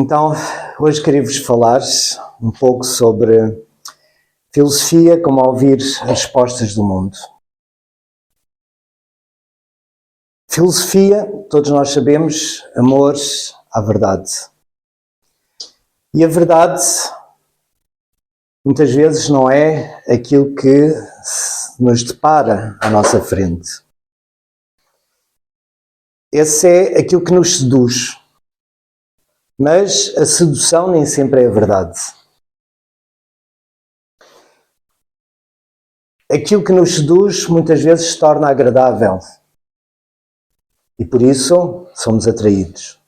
Então, hoje queria-vos falar um pouco sobre filosofia, como ouvir as respostas do mundo. Filosofia, todos nós sabemos, amor à verdade. E a verdade, muitas vezes, não é aquilo que nos depara à nossa frente. Esse é aquilo que nos seduz. Mas a sedução nem sempre é a verdade. Aquilo que nos seduz muitas vezes se torna agradável. E por isso somos atraídos.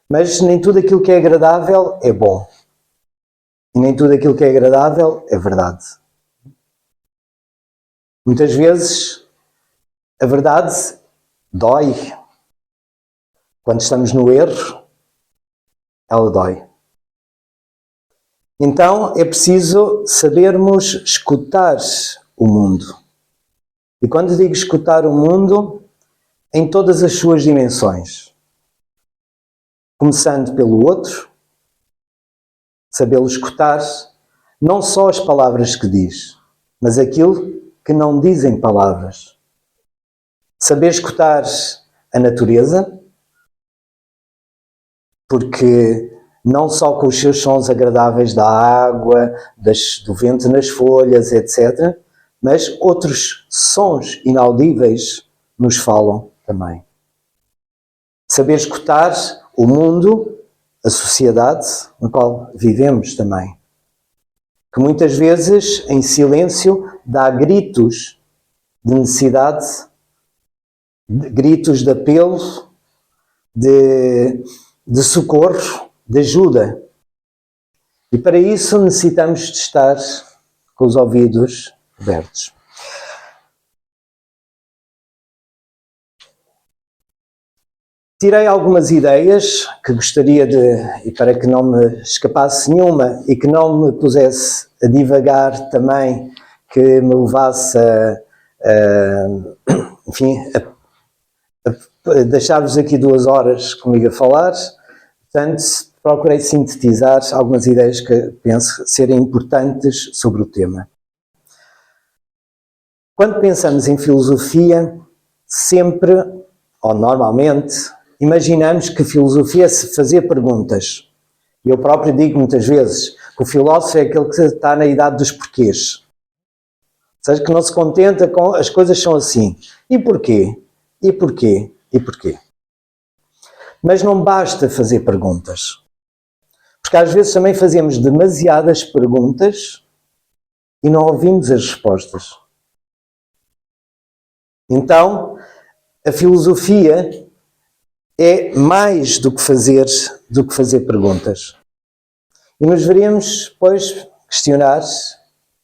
Mas nem tudo aquilo que é agradável é bom. E nem tudo aquilo que é agradável é verdade. Muitas vezes a verdade dói. Quando estamos no erro, ela dói. Então é preciso sabermos escutar o mundo. E quando digo escutar o mundo, em todas as suas dimensões. Começando pelo outro, sabê-lo escutar, não só as palavras que diz, mas aquilo que não dizem palavras. Saber escutar a natureza, porque não só com os seus sons agradáveis da água, do vento nas folhas, etc., mas outros sons inaudíveis nos falam também. Saber escutar o mundo, a sociedade na qual vivemos também, que muitas vezes, em silêncio, dá gritos de necessidade, gritos de apelo, de socorro, de ajuda. E para isso necessitamos de estar com os ouvidos abertos. Tirei algumas ideias que gostaria e para que não me escapasse nenhuma e que não me pusesse a divagar também, que me levasse a deixar-vos aqui 2 horas comigo a falar. Portanto, procurei sintetizar algumas ideias que penso serem importantes sobre o tema. Quando pensamos em filosofia, sempre, ou normalmente, imaginamos que filosofia é se fazer perguntas. Eu próprio digo muitas vezes que o filósofo é aquele que está na idade dos porquês. Ou seja, que não se contenta com as coisas são assim. E porquê? E porquê? E porquê? Mas não basta fazer perguntas. Porque às vezes também fazemos demasiadas perguntas e não ouvimos as respostas. Então, a filosofia é mais do que fazer perguntas. E nos deveríamos, pois, questionar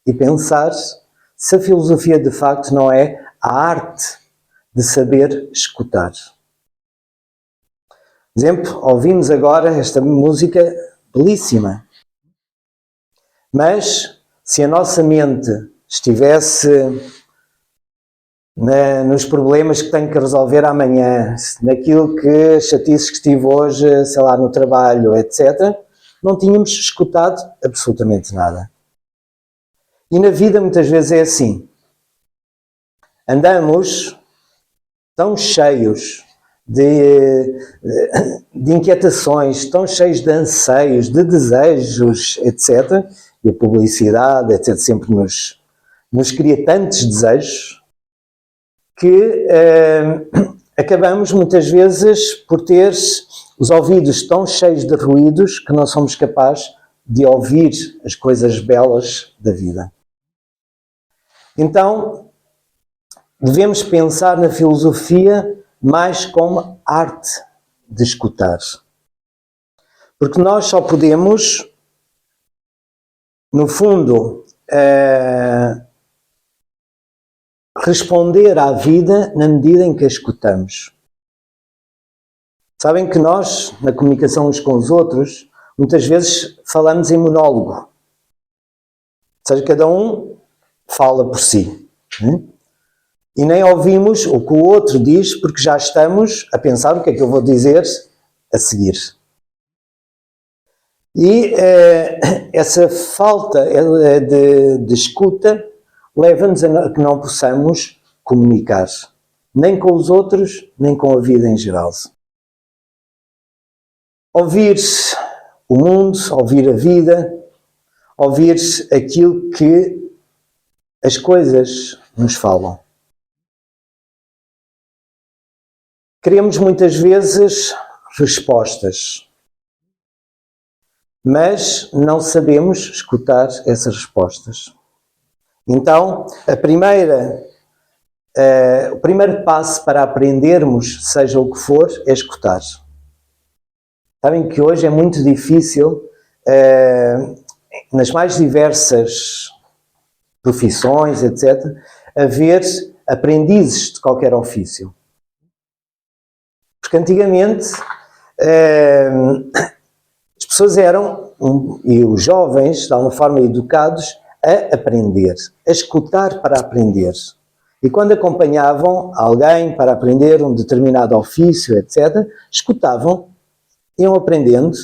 e pensar se a filosofia de facto não é a arte de saber escutar. Por exemplo, ouvimos agora esta música belíssima. Mas se a nossa mente estivesse nos problemas que tenho que resolver amanhã, naquilo que chatices que estive hoje, sei lá, no trabalho, etc., não tínhamos escutado absolutamente nada. E na vida muitas vezes é assim. Andamos tão cheios de inquietações, tão cheios de anseios, de desejos, etc., e a publicidade, etc., sempre nos cria tantos desejos, que acabamos muitas vezes por ter os ouvidos tão cheios de ruídos que não somos capazes de ouvir as coisas belas da vida. Então, devemos pensar na filosofia mais como arte de escutar. Porque nós só podemos, no fundo, responder à vida na medida em que a escutamos. Sabem que nós, na comunicação uns com os outros, muitas vezes falamos em monólogo. Ou seja, cada um fala por si. E nem ouvimos o que o outro diz porque já estamos a pensar o que é que eu vou dizer a seguir. E essa falta de escuta leva-nos a que não possamos comunicar, nem com os outros, nem com a vida em geral. Ouvir o mundo, ouvir a vida, ouvir aquilo que as coisas nos falam. Queremos muitas vezes respostas, mas não sabemos escutar essas respostas. Então, o primeiro passo para aprendermos, seja o que for, é escutar. Sabem que hoje é muito difícil, nas mais diversas profissões, etc., haver aprendizes de qualquer ofício. Porque antigamente as pessoas eram, e os jovens, de alguma forma, educados a aprender, a escutar para aprender. E quando acompanhavam alguém para aprender um determinado ofício, etc., escutavam, iam aprendendo.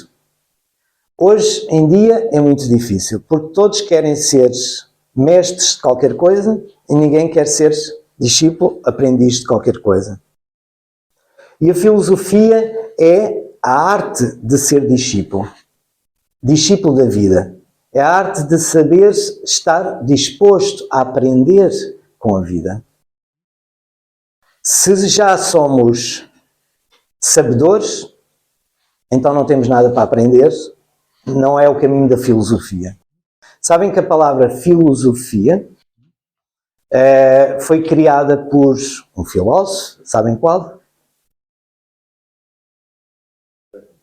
Hoje em dia é muito difícil, porque todos querem ser mestres de qualquer coisa e ninguém quer ser discípulo, aprendiz de qualquer coisa. E a filosofia é a arte de ser discípulo, discípulo da vida. É a arte de saber estar disposto a aprender com a vida. Se já somos sabedores, então não temos nada para aprender, não é o caminho da filosofia. Sabem que a palavra filosofia foi criada por um filósofo, sabem qual?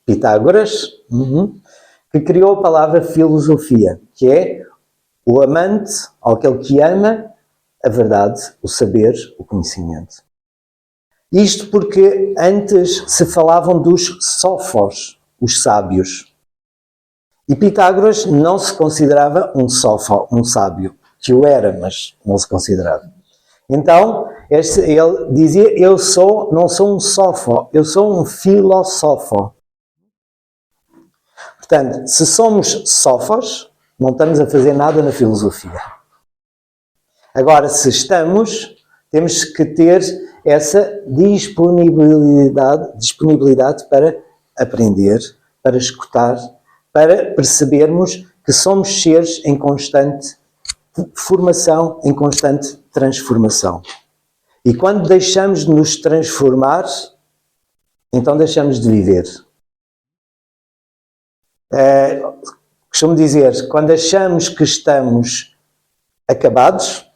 Pitágoras, que criou a palavra filosofia, que é o amante, ou aquele que ama a verdade, o saber, o conhecimento. Isto porque antes se falavam dos sófos, os sábios. E Pitágoras não se considerava um sófo, um sábio, que o era, mas não se considerava. Então, ele dizia, não sou um sófo, eu sou um filósofo. Portanto, se somos sófos, não estamos a fazer nada na filosofia. Agora, se estamos, temos que ter essa disponibilidade para aprender, para escutar, para percebermos que somos seres em constante formação, em constante transformação. E quando deixamos de nos transformar, então deixamos de viver. Costumo dizer, quando achamos que estamos acabados,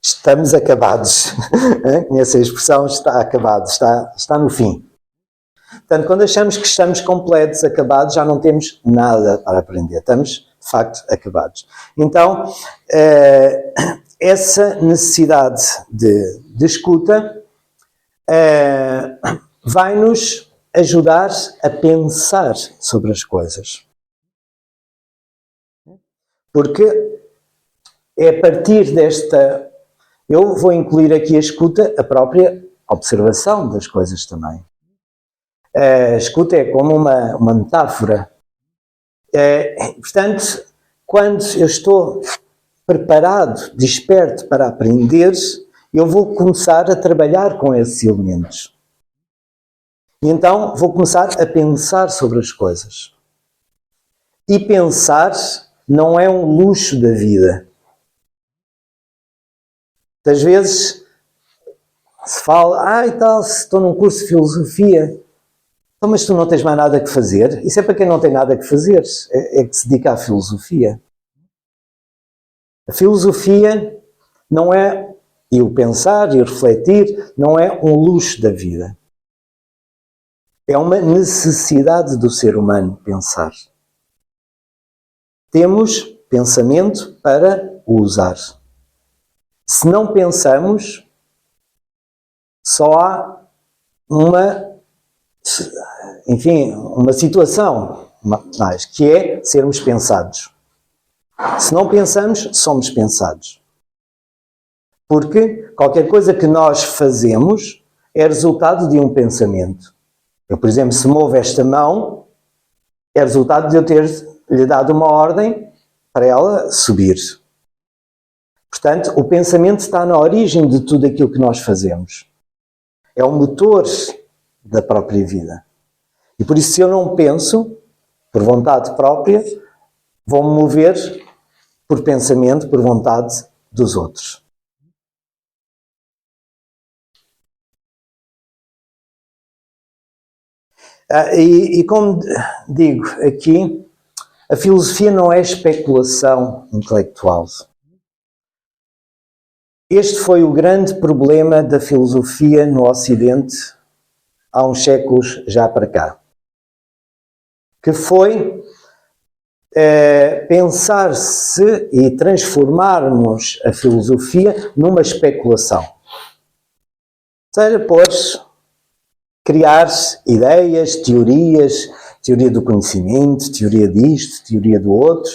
estamos acabados. Conhece a expressão, está acabado, está no fim. Portanto, quando achamos que estamos completos, acabados, já não temos nada para aprender. Estamos, de facto, acabados. Então, essa necessidade de escuta vai-nos ajudar a pensar sobre as coisas. Porque é a partir desta... Eu vou incluir aqui a escuta, a própria observação das coisas também. A escuta é como uma metáfora. Portanto, quando eu estou preparado, desperto para aprender, eu vou começar a trabalhar com esses elementos. E então vou começar a pensar sobre as coisas. E pensar não é um luxo da vida. Às vezes se fala, e tal, se estou num curso de filosofia, então, mas tu não tens mais nada que fazer? Isso é para quem não tem nada que fazer, é que se dedica à filosofia. A filosofia não é, e o pensar e o refletir, não é um luxo da vida. É uma necessidade do ser humano pensar. Temos pensamento para o usar. Se não pensamos, só há uma situação mais, que é sermos pensados. Se não pensamos, somos pensados. Porque qualquer coisa que nós fazemos é resultado de um pensamento. Eu, por exemplo, se movo esta mão, é resultado de eu ter lhe dado uma ordem para ela subir. Portanto, o pensamento está na origem de tudo aquilo que nós fazemos. É o motor da própria vida. E por isso, se eu não penso, por vontade própria, vou-me mover por pensamento, por vontade dos outros. E como digo aqui, a filosofia não é especulação intelectual. Este foi o grande problema da filosofia no Ocidente há uns séculos já para cá. Que foi pensar-se e transformarmos a filosofia numa especulação. Ou seja, pois, criar ideias, teorias, teoria do conhecimento, teoria disto, teoria do outro.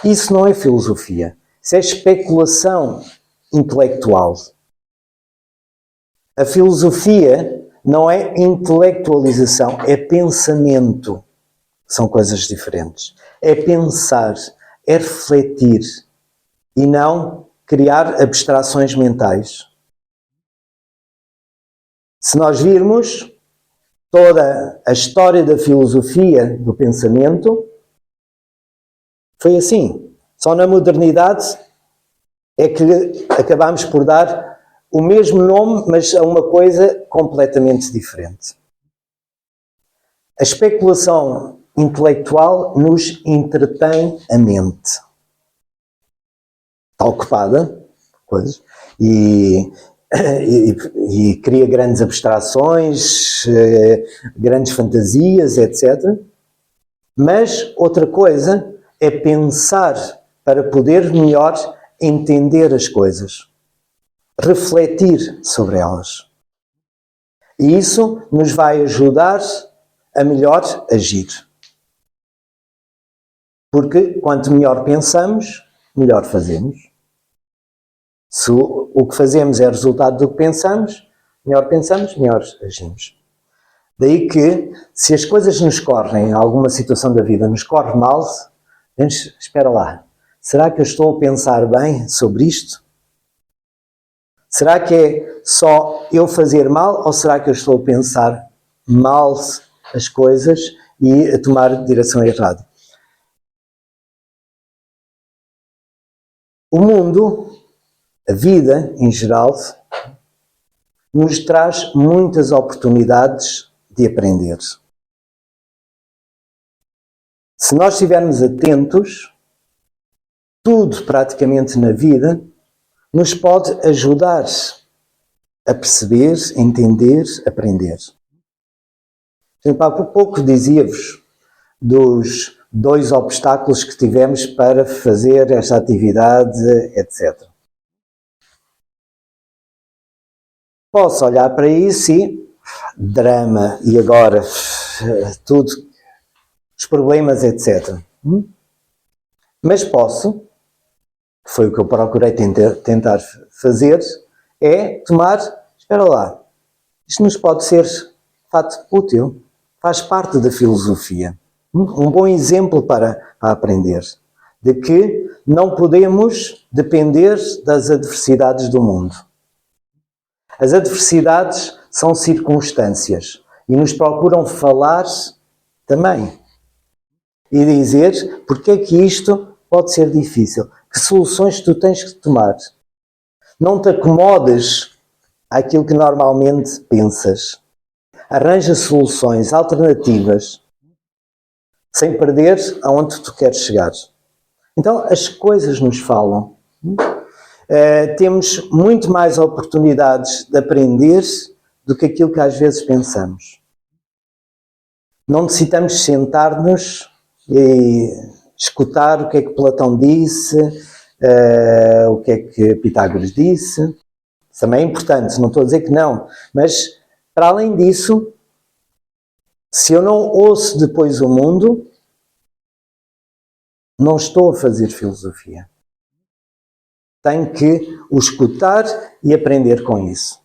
Isso não é filosofia. Isso é especulação intelectual. A filosofia não é intelectualização, é pensamento. São coisas diferentes. É pensar, é refletir e não criar abstrações mentais. Se nós virmos toda a história da filosofia, do pensamento, foi assim. Só na modernidade é que acabamos por dar o mesmo nome, mas a uma coisa completamente diferente. A especulação intelectual nos entretém a mente. Está ocupada, coisas, e cria grandes abstrações, grandes fantasias, etc. Mas outra coisa é pensar para poder melhor entender as coisas, refletir sobre elas. E isso nos vai ajudar a melhor agir. Porque quanto melhor pensamos, melhor fazemos. Se o que fazemos é resultado do que pensamos, melhor agimos. Daí que, se as coisas nos correm, alguma situação da vida nos corre mal, espera lá, será que eu estou a pensar bem sobre isto? Será que é só eu fazer mal ou será que eu estou a pensar mal as coisas e a tomar direção errada? O mundo, a vida em geral, nos traz muitas oportunidades de aprender. Se nós estivermos atentos, tudo praticamente na vida nos pode ajudar a perceber, a entender, a aprender. Há pouco dizia-vos dos 2 obstáculos que tivemos para fazer esta atividade, etc. Posso olhar para isso e drama, e agora tudo, os problemas, etc. Mas posso, que foi o que eu procurei tentar fazer, é tomar, espera lá, isto nos pode ser de facto útil, faz parte da filosofia. Um bom exemplo para aprender, de que não podemos depender das adversidades do mundo. As adversidades são circunstâncias e nos procuram falar também e dizer porque é que isto pode ser difícil, que soluções tu tens que tomar. Não te acomodes àquilo que normalmente pensas. Arranja soluções alternativas sem perder aonde tu queres chegar. Então as coisas nos falam. Temos muito mais oportunidades de aprender do que aquilo que às vezes pensamos. Não necessitamos sentar-nos e escutar o que é que Platão disse, o que é que Pitágoras disse. Isso também é importante, não estou a dizer que não. Mas, para além disso, se eu não ouço depois o mundo, não estou a fazer filosofia. Tenho que o escutar e aprender com isso.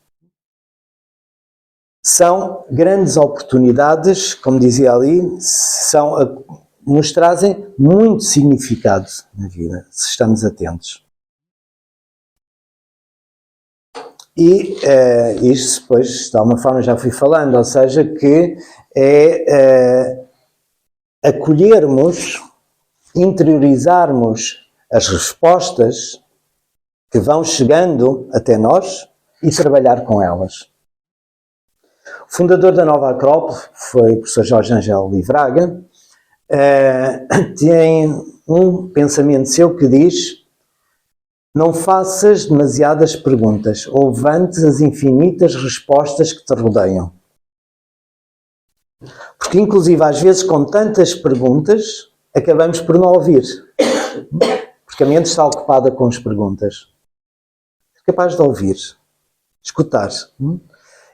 São grandes oportunidades, como dizia ali, são nos trazem muito significado na vida, se estamos atentos. E isto depois, de alguma forma, já fui falando, ou seja, que é acolhermos, interiorizarmos as respostas que vão chegando até nós e trabalhar com elas. O fundador da Nova Acrópole foi o professor Jorge Angel Livraga, tem um pensamento seu que diz: não faças demasiadas perguntas, ouve antes as infinitas respostas que te rodeiam. Porque, inclusive, às vezes, com tantas perguntas, acabamos por não ouvir. Porque a mente está ocupada com as perguntas. É capaz de ouvir, escutar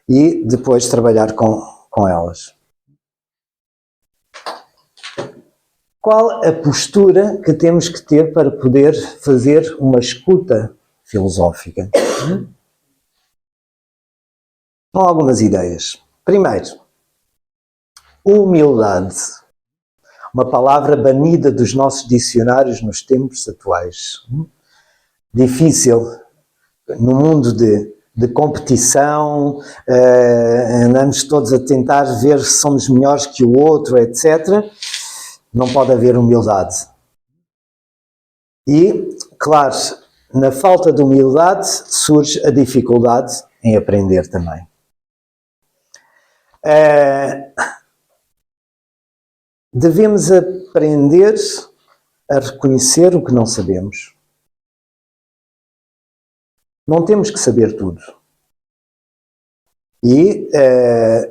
e depois trabalhar com elas. Qual a postura que temos que ter para poder fazer uma escuta filosófica? São algumas ideias. Primeiro, humildade. Uma palavra banida dos nossos dicionários nos tempos atuais. Difícil no mundo de competição, andamos todos a tentar ver se somos melhores que o outro, etc. Não pode haver humildade. E, claro, na falta de humildade surge a dificuldade em aprender também. Devemos aprender a reconhecer o que não sabemos. Não temos que saber tudo. E,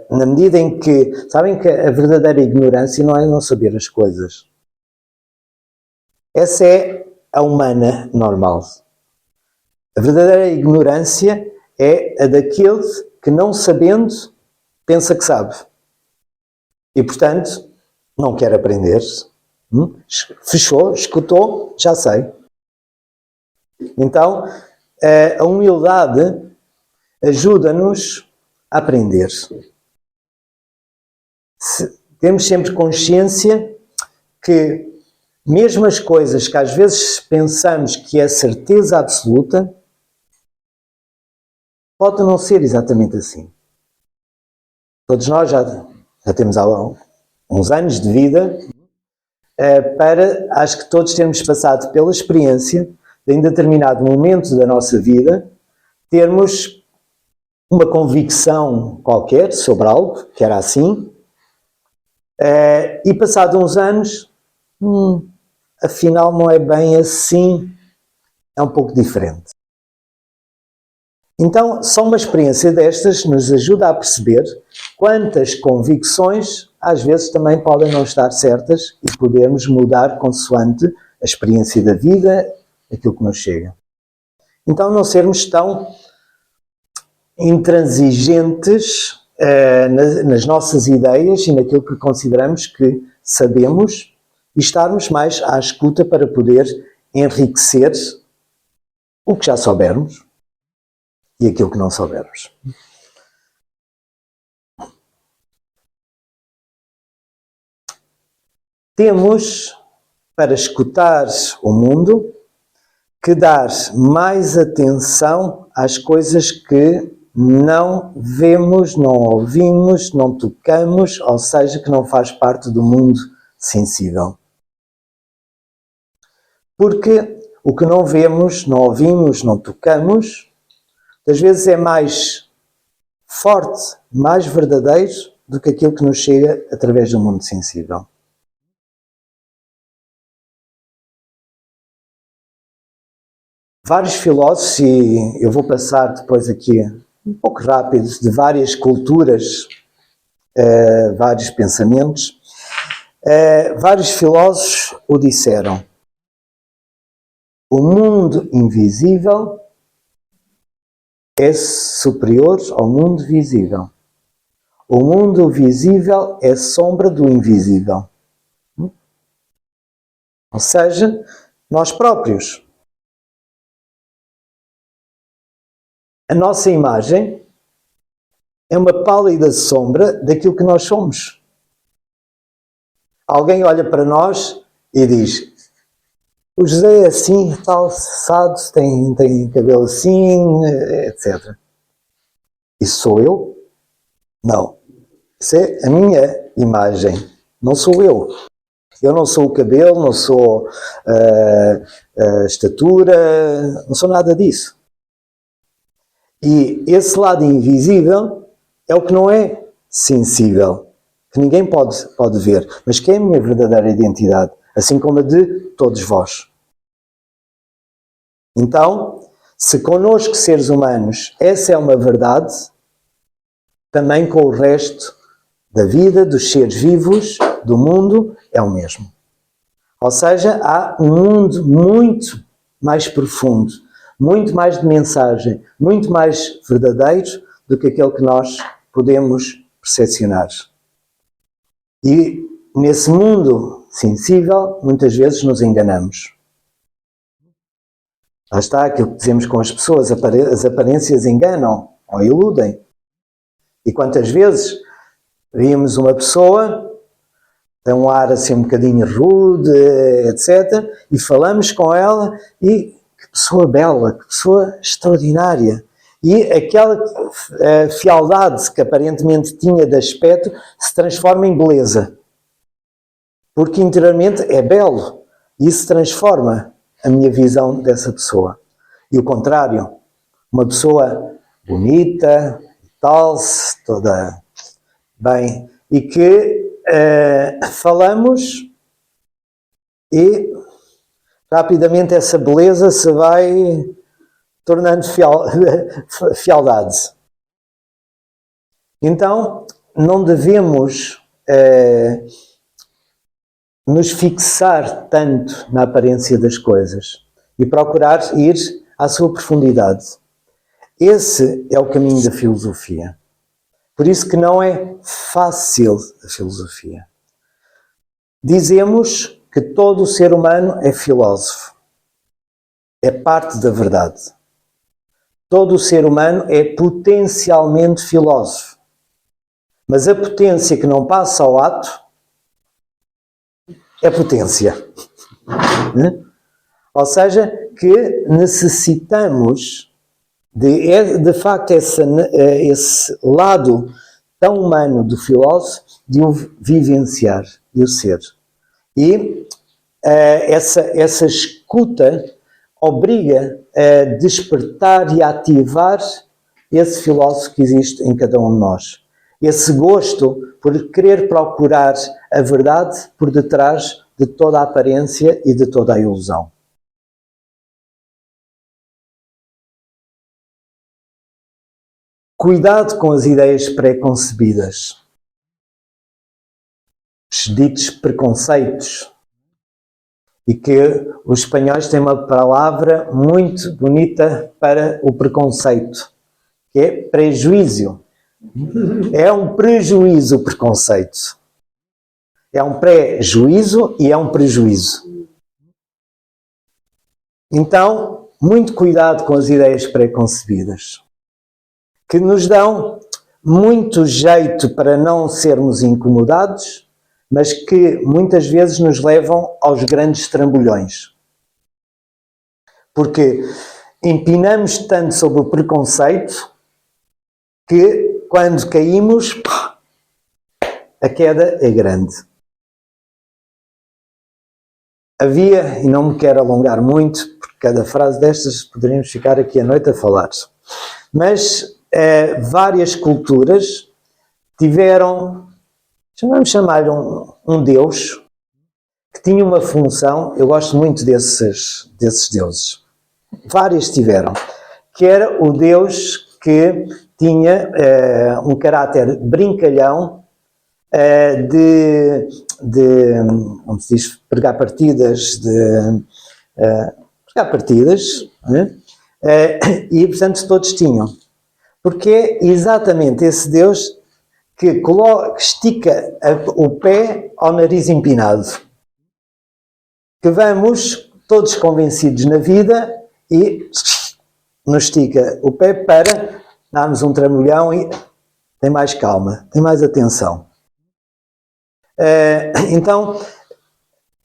na medida em que... Sabem que a verdadeira ignorância não é não saber as coisas. Essa é a humana normal. A verdadeira ignorância é a daquele que, não sabendo, pensa que sabe. E, portanto, não quer aprender. Fechou, escutou, já sei. Então, a humildade ajuda-nos a aprender. Temos sempre consciência que mesmo as coisas que às vezes pensamos que é certeza absoluta, pode não ser exatamente assim. Todos nós já temos uns anos de vida acho que todos temos passado pela experiência de, em determinado momento da nossa vida, termos uma convicção qualquer sobre algo, que era assim, e passado uns anos, afinal não é bem assim, é um pouco diferente. Então, só uma experiência destas nos ajuda a perceber quantas convicções às vezes também podem não estar certas e podemos mudar consoante a experiência da vida, aquilo que nos chega. Então, não sermos tão intransigentes nas nossas ideias e naquilo que consideramos que sabemos e estarmos mais à escuta para poder enriquecer o que já soubermos e aquilo que não soubermos. Temos, para escutar o mundo, que dar mais atenção às coisas que não vemos, não ouvimos, não tocamos, ou seja, que não faz parte do mundo sensível. Porque o que não vemos, não ouvimos, não tocamos, às vezes é mais forte, mais verdadeiro do que aquilo que nos chega através do mundo sensível. Vários filósofos, e eu vou passar depois aqui um pouco rápido, de várias culturas, vários pensamentos, vários filósofos o disseram. O mundo invisível é superior ao mundo visível. O mundo visível é sombra do invisível. Ou seja, nós próprios. A nossa imagem é uma pálida sombra daquilo que nós somos. Alguém olha para nós e diz: o José é assim, tal, assado, tem cabelo assim, etc. Isso sou eu? Não. Isso é a minha imagem. Não sou eu. Eu não sou o cabelo, não sou a estatura, não sou nada disso. E esse lado invisível é o que não é sensível, que ninguém pode ver, mas que é a minha verdadeira identidade, assim como a de todos vós. Então, se connosco, seres humanos, essa é uma verdade, também com o resto da vida, dos seres vivos, do mundo, é o mesmo. Ou seja, há um mundo muito mais profundo, muito mais de mensagem, muito mais verdadeiro do que aquele que nós podemos percepcionar. E nesse mundo sensível, muitas vezes nos enganamos. Lá está aquilo que dizemos com as pessoas, as aparências enganam ou iludem. E quantas vezes víamos uma pessoa, tem um ar assim um bocadinho rude, etc. E falamos com ela e que pessoa bela, que pessoa extraordinária. E aquela fialdade que aparentemente tinha de aspecto se transforma em beleza. Porque interiormente é belo. E isso transforma a minha visão dessa pessoa. E o contrário, uma pessoa bonita, tal, toda bem, e que falamos e rapidamente essa beleza se vai tornando fialdade. Então, não devemos nos fixar tanto na aparência das coisas e procurar ir à sua profundidade. Esse é o caminho da filosofia. Por isso que não é fácil a filosofia. Dizemos que todo o ser humano é filósofo. É parte da verdade. Todo o ser humano é potencialmente filósofo. Mas a potência que não passa ao ato é potência. Ou seja, que necessitamos de facto esse lado tão humano do filósofo de o vivenciar, de o ser. E essa escuta obriga a despertar e a ativar esse filósofo que existe em cada um de nós. Esse gosto por querer procurar a verdade por detrás de toda a aparência e de toda a ilusão. Cuidado com as ideias pré-concebidas, os ditos preconceitos, e que os espanhóis têm uma palavra muito bonita para o preconceito, que é prejuízo. É um prejuízo o preconceito. É um pré-juízo e é um prejuízo. Então, muito cuidado com as ideias pré-concebidas, que nos dão muito jeito para não sermos incomodados, mas que muitas vezes nos levam aos grandes trambolhões. Porque empinamos tanto sobre o preconceito que quando caímos, a queda é grande. Havia, e não me quero alongar muito, porque cada frase destas poderíamos ficar aqui a noite a falar, mas várias culturas tiveram, vamos chamar um Deus que tinha uma função. Eu gosto muito desses deuses. Várias tiveram, que era o Deus que tinha um caráter brincalhão, como se diz, pregar partidas, né? E portanto todos tinham. Porque é exatamente esse Deus que estica o pé ao nariz empinado. Que vamos todos convencidos na vida e nos estica o pé para darmos um trambolhão e tem mais calma, tem mais atenção. Então,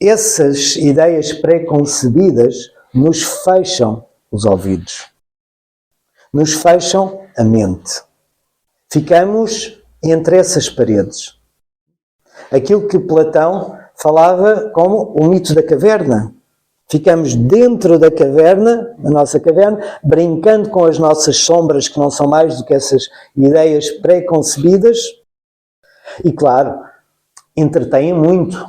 essas ideias pré-concebidas nos fecham os ouvidos, nos fecham a mente. Ficamos entre essas paredes. Aquilo que Platão falava como o mito da caverna. Ficamos dentro da caverna, na nossa caverna, brincando com as nossas sombras, que não são mais do que essas ideias pré-concebidas. E, claro, entretêm muito.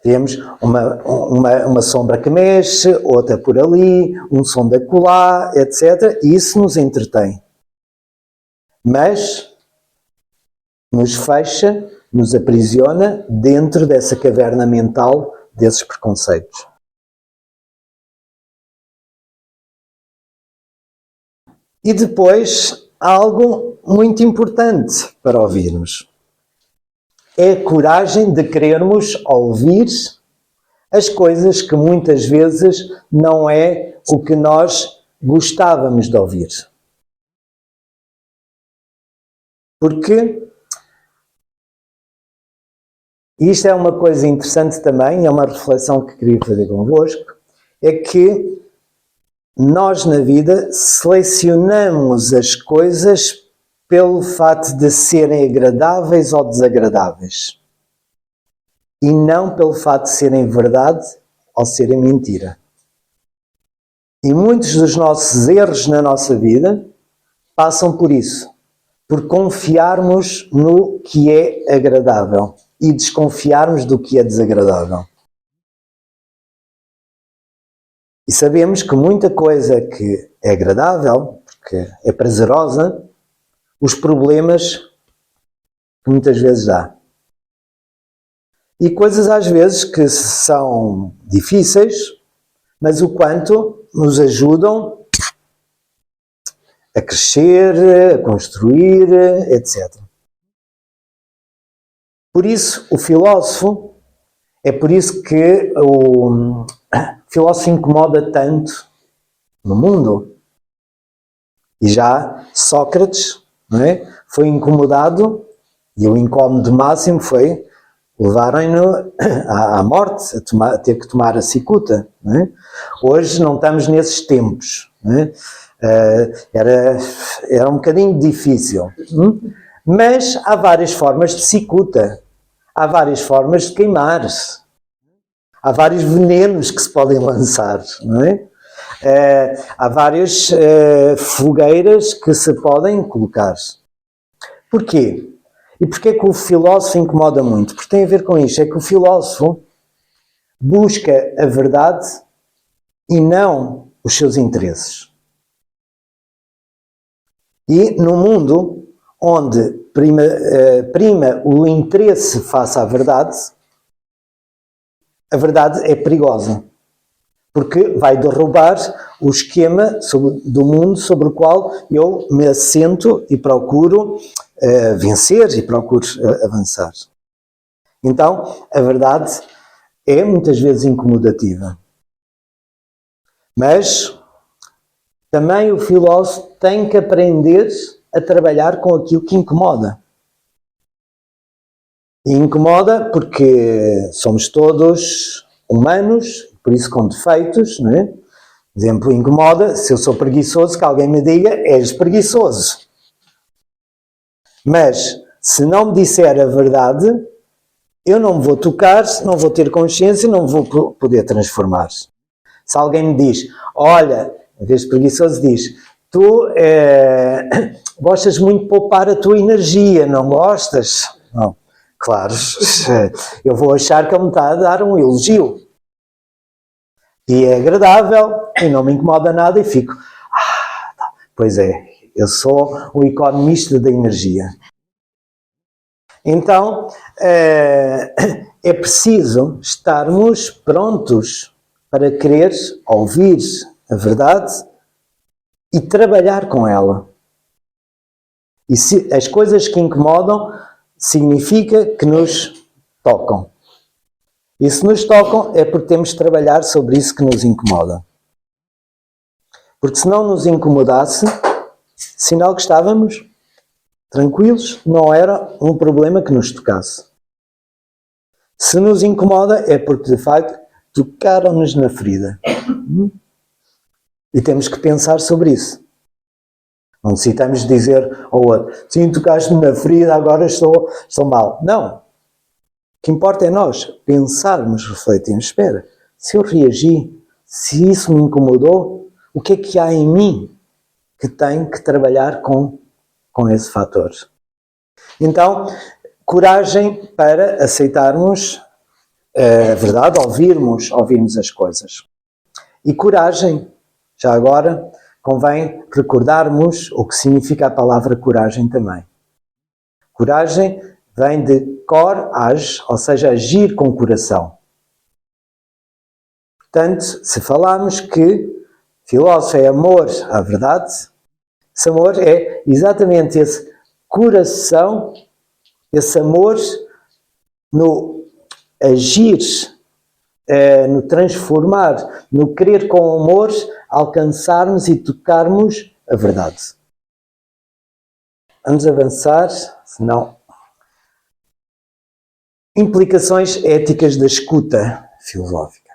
Temos uma sombra que mexe, outra por ali, um som de acolá, etc. E isso nos entretém. Mas nos fecha, nos aprisiona dentro dessa caverna mental desses preconceitos. E depois, algo muito importante para ouvirmos. É a coragem de querermos ouvir as coisas que muitas vezes não é o que nós gostávamos de ouvir. Porque isto é uma coisa interessante também, é uma reflexão que queria fazer convosco, é que nós na vida selecionamos as coisas pelo fato de serem agradáveis ou desagradáveis. E não pelo fato de serem verdade ou serem mentira. E muitos dos nossos erros na nossa vida passam por isso. Por confiarmos no que é agradável e desconfiarmos do que é desagradável. E sabemos que muita coisa que é agradável, porque é prazerosa, os problemas que muitas vezes dá. E coisas às vezes que são difíceis, mas o quanto nos ajudam a crescer, a construir, etc. Por isso, o filósofo, é por isso que o filósofo incomoda tanto no mundo. E já Sócrates, não é, foi incomodado, e o incómodo máximo foi levarem-no à morte, a ter que tomar a cicuta. Não é? Hoje não estamos nesses tempos. Não é? Era um bocadinho difícil. Mas há várias formas de cicuta. Há várias formas de queimar-se. Há vários venenos que se podem lançar. Não é? Há várias fogueiras que se podem colocar. Porquê? E porquê que o filósofo incomoda muito? Porque tem a ver com isto, é que o filósofo busca a verdade e não os seus interesses. E no mundo onde prima o interesse face à verdade, a verdade é perigosa. Porque vai derrubar o esquema do mundo sobre o qual eu me assento e procuro vencer e procuro avançar. Então, a verdade é muitas vezes incomodativa. Mas também o filósofo tem que aprender a trabalhar com aquilo que incomoda. E incomoda porque somos todos humanos, por isso com defeitos, não é? Exemplo, incomoda, se eu sou preguiçoso, que alguém me diga, és preguiçoso. Mas, se não me disser a verdade, eu não me vou tocar, não vou ter consciência, não vou poder transformar. Se alguém me diz, olha, em vez de preguiçoso, diz, tu gostas muito de poupar a tua energia, não gostas? Não. Claro, eu vou achar que ele me está a dar um elogio. E é agradável, e não me incomoda nada, e fico, pois é, eu sou o economista da energia. Então, é preciso estarmos prontos para querer ouvir a verdade e trabalhar com ela. E se as coisas que incomodam, significa que nos tocam. E se nos tocam é porque temos de trabalhar sobre isso que nos incomoda. Porque se não nos incomodasse, sinal que estávamos tranquilos, não era um problema que nos tocasse. Se nos incomoda é porque, de facto, tocaram-nos na ferida. E temos que pensar sobre isso. Não necessitamos dizer ao outro, sim, tocaste-me na ferida, agora estou mal. Não. O que importa é nós pensarmos, refletirmos. Espera, se eu reagi, se isso me incomodou, o que é que há em mim que tem que trabalhar com esse fator? Então, coragem para aceitarmos a verdade, ouvirmos as coisas. E coragem, já agora, convém recordarmos o que significa a palavra coragem também. Coragem vem de cor-age, ou seja, agir com o coração. Portanto, se falarmos que filósofo é amor à verdade, esse amor é exatamente esse coração, esse amor no agir, no transformar, no querer com amor alcançarmos e tocarmos a verdade. Vamos avançar, senão... Implicações éticas da escuta filosófica.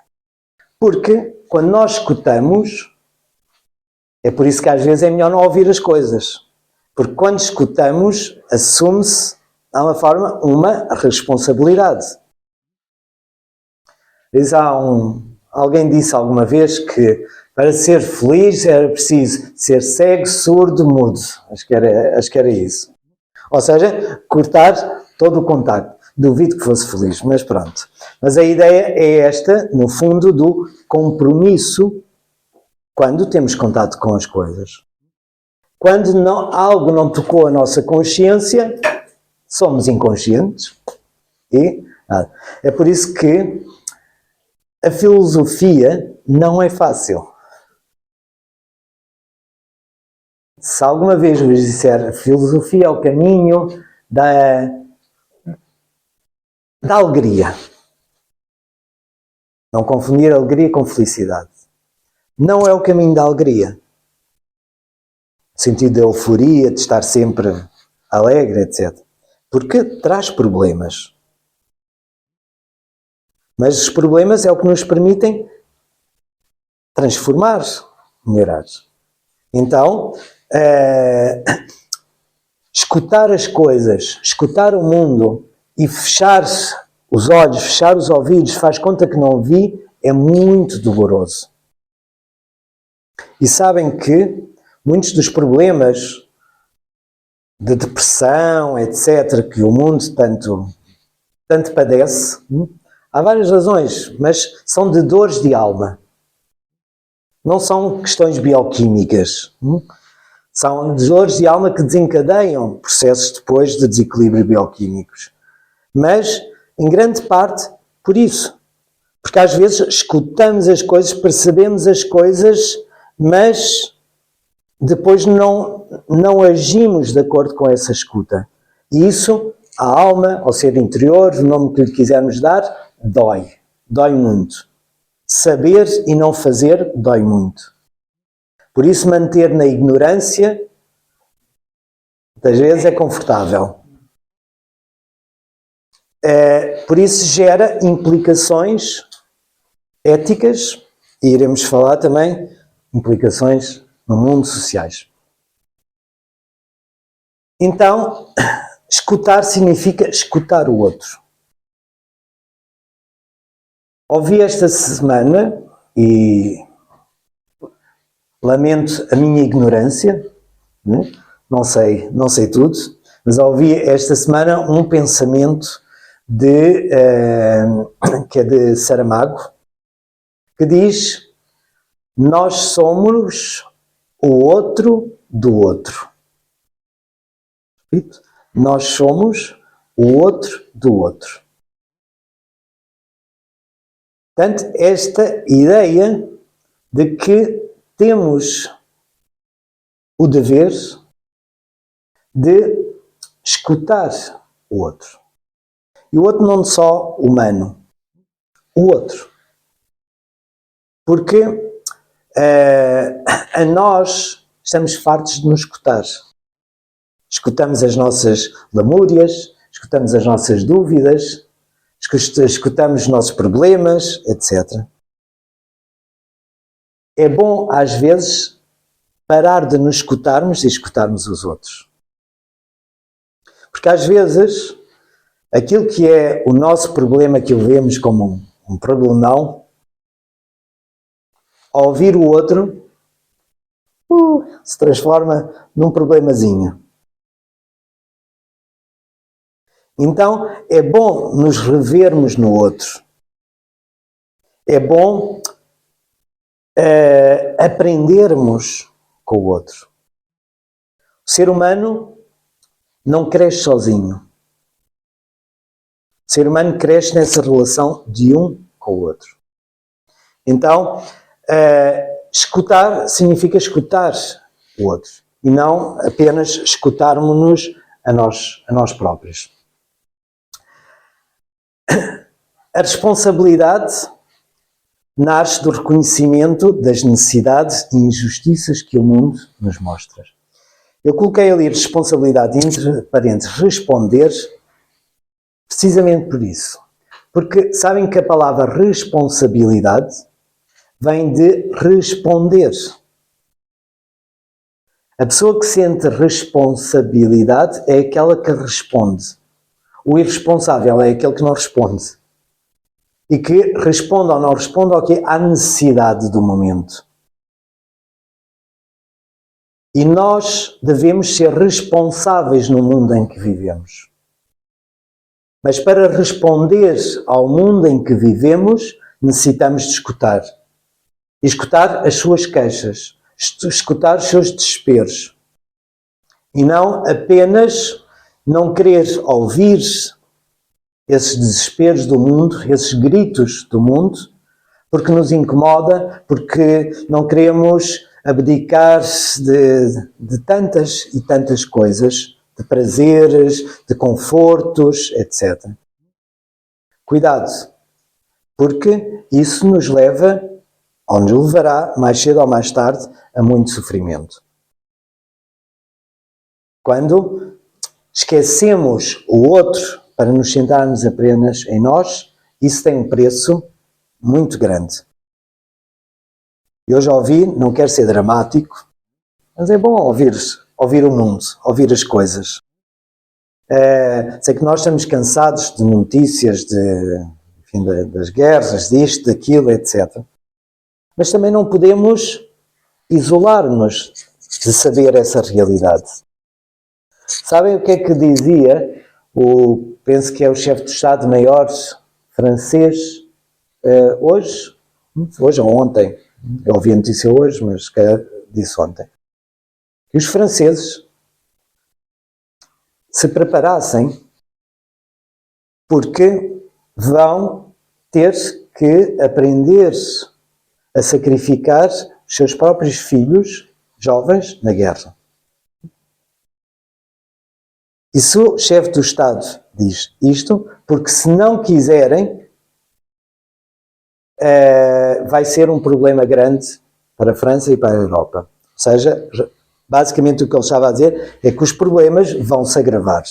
Porque quando nós escutamos, é por isso que às vezes é melhor não ouvir as coisas. Porque quando escutamos, assume-se, de uma forma, uma responsabilidade. Alguém disse alguma vez que para ser feliz era preciso ser cego, surdo, mudo. Acho que era isso. Ou seja, cortar todo o contacto. Duvido que fosse feliz, mas pronto. Mas a ideia é esta, no fundo, do compromisso quando temos contato com as coisas. Quando algo não tocou a nossa consciência, somos inconscientes. É por isso que a filosofia não é fácil. Se alguma vez vos disser a filosofia é o caminho da alegria. Não confundir alegria com felicidade. Não é o caminho da alegria. No sentido da euforia, de estar sempre alegre, etc. Porque traz problemas. Mas os problemas é o que nos permitem transformar, melhorar. Então, escutar as coisas, escutar o mundo e fechar os olhos, fechar os ouvidos, faz conta que não vi, é muito doloroso. E sabem que muitos dos problemas de depressão, etc., que o mundo tanto padece, há várias razões, mas são de dores de alma. Não são questões bioquímicas. São dores de alma que desencadeiam processos depois de desequilíbrio bioquímicos. Mas, em grande parte, por isso. Porque às vezes escutamos as coisas, percebemos as coisas, mas depois não agimos de acordo com essa escuta. E isso, a alma, ao ser interior, o nome que lhe quisermos dar, dói. Dói muito. Saber e não fazer dói muito. Por isso, manter na ignorância, muitas vezes, é confortável. Por isso, gera implicações éticas e iremos falar também implicações no mundo sociais. Então, escutar significa escutar o outro. Ouvi esta semana, e lamento a minha ignorância, não sei tudo, mas ouvi esta semana um pensamento que é de Saramago, que diz: nós somos o outro do outro. Repito, nós somos o outro do outro. Portanto, esta ideia de que temos o dever de escutar o outro. E o outro não só humano, o outro. Porque a nós estamos fartos de nos escutar. Escutamos as nossas lamúrias, escutamos as nossas dúvidas, escutamos os nossos problemas, etc. É bom, às vezes, parar de nos escutarmos e escutarmos os outros. Porque, às vezes, aquilo que é o nosso problema, que o vemos como um problemão, ao ouvir o outro, se transforma num problemazinho. Então, é bom nos revermos no outro. É bom aprendermos com o outro. O ser humano não cresce sozinho. O ser humano cresce nessa relação de um com o outro. Então, escutar significa escutar o outro e não apenas escutarmos-nos a nós próprios. A responsabilidade nasce do reconhecimento das necessidades e injustiças que o mundo nos mostra. Eu coloquei ali responsabilidade entre parênteses, responder, precisamente por isso. Porque sabem que a palavra responsabilidade vem de responder. A pessoa que sente responsabilidade é aquela que responde. O irresponsável é aquele que não responde. E que responde ou não responde ao quê? À necessidade do momento. E nós devemos ser responsáveis no mundo em que vivemos. Mas para responder ao mundo em que vivemos, necessitamos de escutar. E escutar as suas queixas, escutar os seus desesperos. E não apenas não querer ouvir esses desesperos do mundo, esses gritos do mundo, porque nos incomoda, porque não queremos abdicar de tantas e tantas coisas, de prazeres, de confortos, etc. Cuidado, porque isso nos leva, ou nos levará, mais cedo ou mais tarde, a muito sofrimento. Quando esquecemos o outro para nos centrarmos apenas em nós, isso tem um preço muito grande. Eu já ouvi, não quero ser dramático, mas é bom ouvir o mundo, ouvir as coisas. Sei que nós estamos cansados de notícias das guerras, disto, daquilo, etc. Mas também não podemos isolar-nos de saber essa realidade. Sabem o que é que dizia penso que é o chefe do Estado-Maior francês, hoje ou ontem, eu ouvi a notícia hoje, mas se calhar disse ontem, que os franceses se preparassem porque vão ter que aprender a sacrificar os seus próprios filhos jovens na guerra. E se o chefe do Estado diz isto, porque se não quiserem, vai ser um problema grande para a França e para a Europa. Ou seja, basicamente o que ele estava a dizer é que os problemas vão se agravar.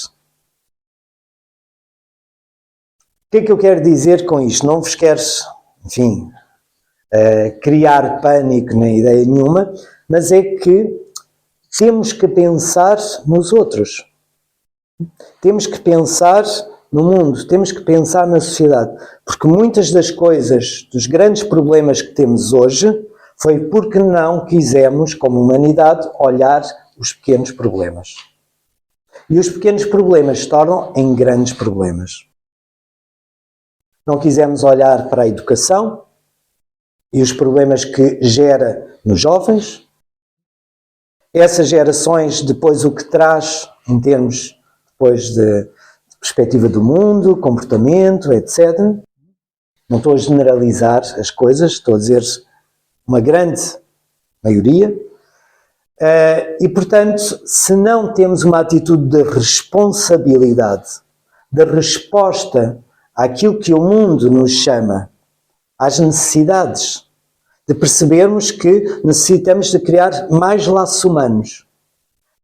O que é que eu quero dizer com isto? Não vos quero, enfim, criar pânico nem ideia nenhuma, mas é que temos que pensar nos outros. Temos que pensar no mundo, temos que pensar na sociedade, porque muitas das coisas, dos grandes problemas que temos hoje, foi porque não quisemos, como humanidade, olhar os pequenos problemas. E os pequenos problemas se tornam em grandes problemas. Não quisemos olhar para a educação e os problemas que gera nos jovens. Essas gerações, depois, o que traz em termos depois de perspectiva do mundo, comportamento, etc. Não estou a generalizar as coisas, estou a dizer uma grande maioria. E, portanto, se não temos uma atitude de responsabilidade, de resposta àquilo que o mundo nos chama, às necessidades, de percebermos que necessitamos de criar mais laços humanos,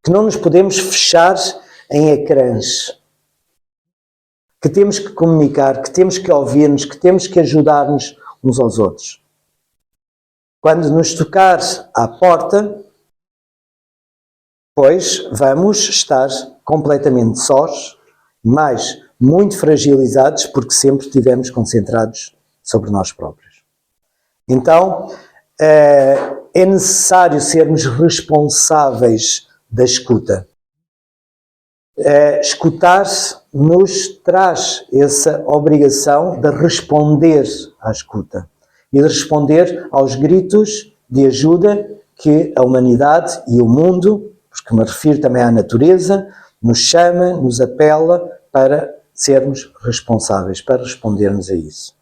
que não nos podemos fechar em ecrãs, que temos que comunicar, que temos que ouvir-nos, que temos que ajudar-nos uns aos outros. Quando nos tocar à porta, pois vamos estar completamente sós, mas muito fragilizados, porque sempre estivemos concentrados sobre nós próprios. Então, é necessário sermos responsáveis da escuta. Escutar nos traz essa obrigação de responder à escuta e de responder aos gritos de ajuda que a humanidade e o mundo, porque me refiro também à natureza, nos chama, nos apela para sermos responsáveis, para respondermos a isso.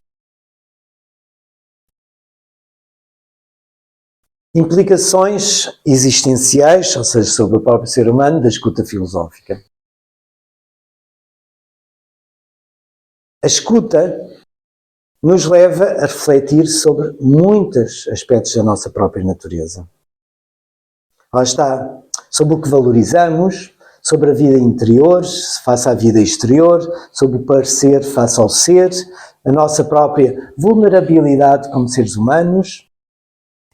Implicações existenciais, ou seja, sobre o próprio ser humano, da escuta filosófica. A escuta nos leva a refletir sobre muitos aspectos da nossa própria natureza. Lá está, sobre o que valorizamos, sobre a vida interior face à vida exterior, sobre o parecer face ao ser, a nossa própria vulnerabilidade como seres humanos.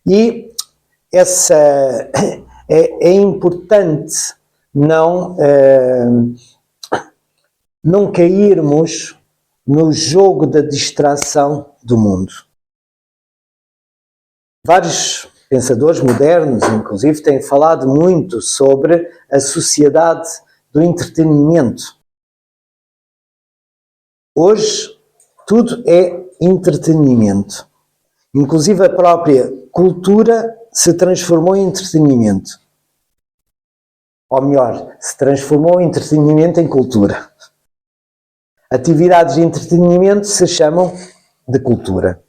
E essa é importante não cairmos no jogo da distração do mundo. Vários pensadores modernos, inclusive, têm falado muito sobre a sociedade do entretenimento. Hoje, tudo é entretenimento. Inclusive, a própria cultura se transformou em entretenimento. Ou melhor, se transformou em entretenimento em cultura. Atividades de entretenimento se chamam de cultura.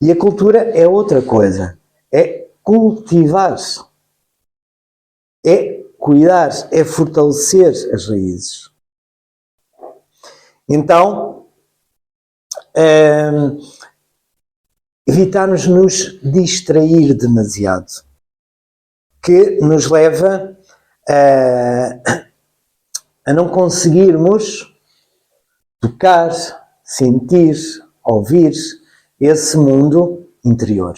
E a cultura é outra coisa. É cultivar-se. É cuidar, é fortalecer as raízes. Então, evitarmos nos distrair demasiado, que nos leva a não conseguirmos tocar, sentir, ouvir esse mundo interior.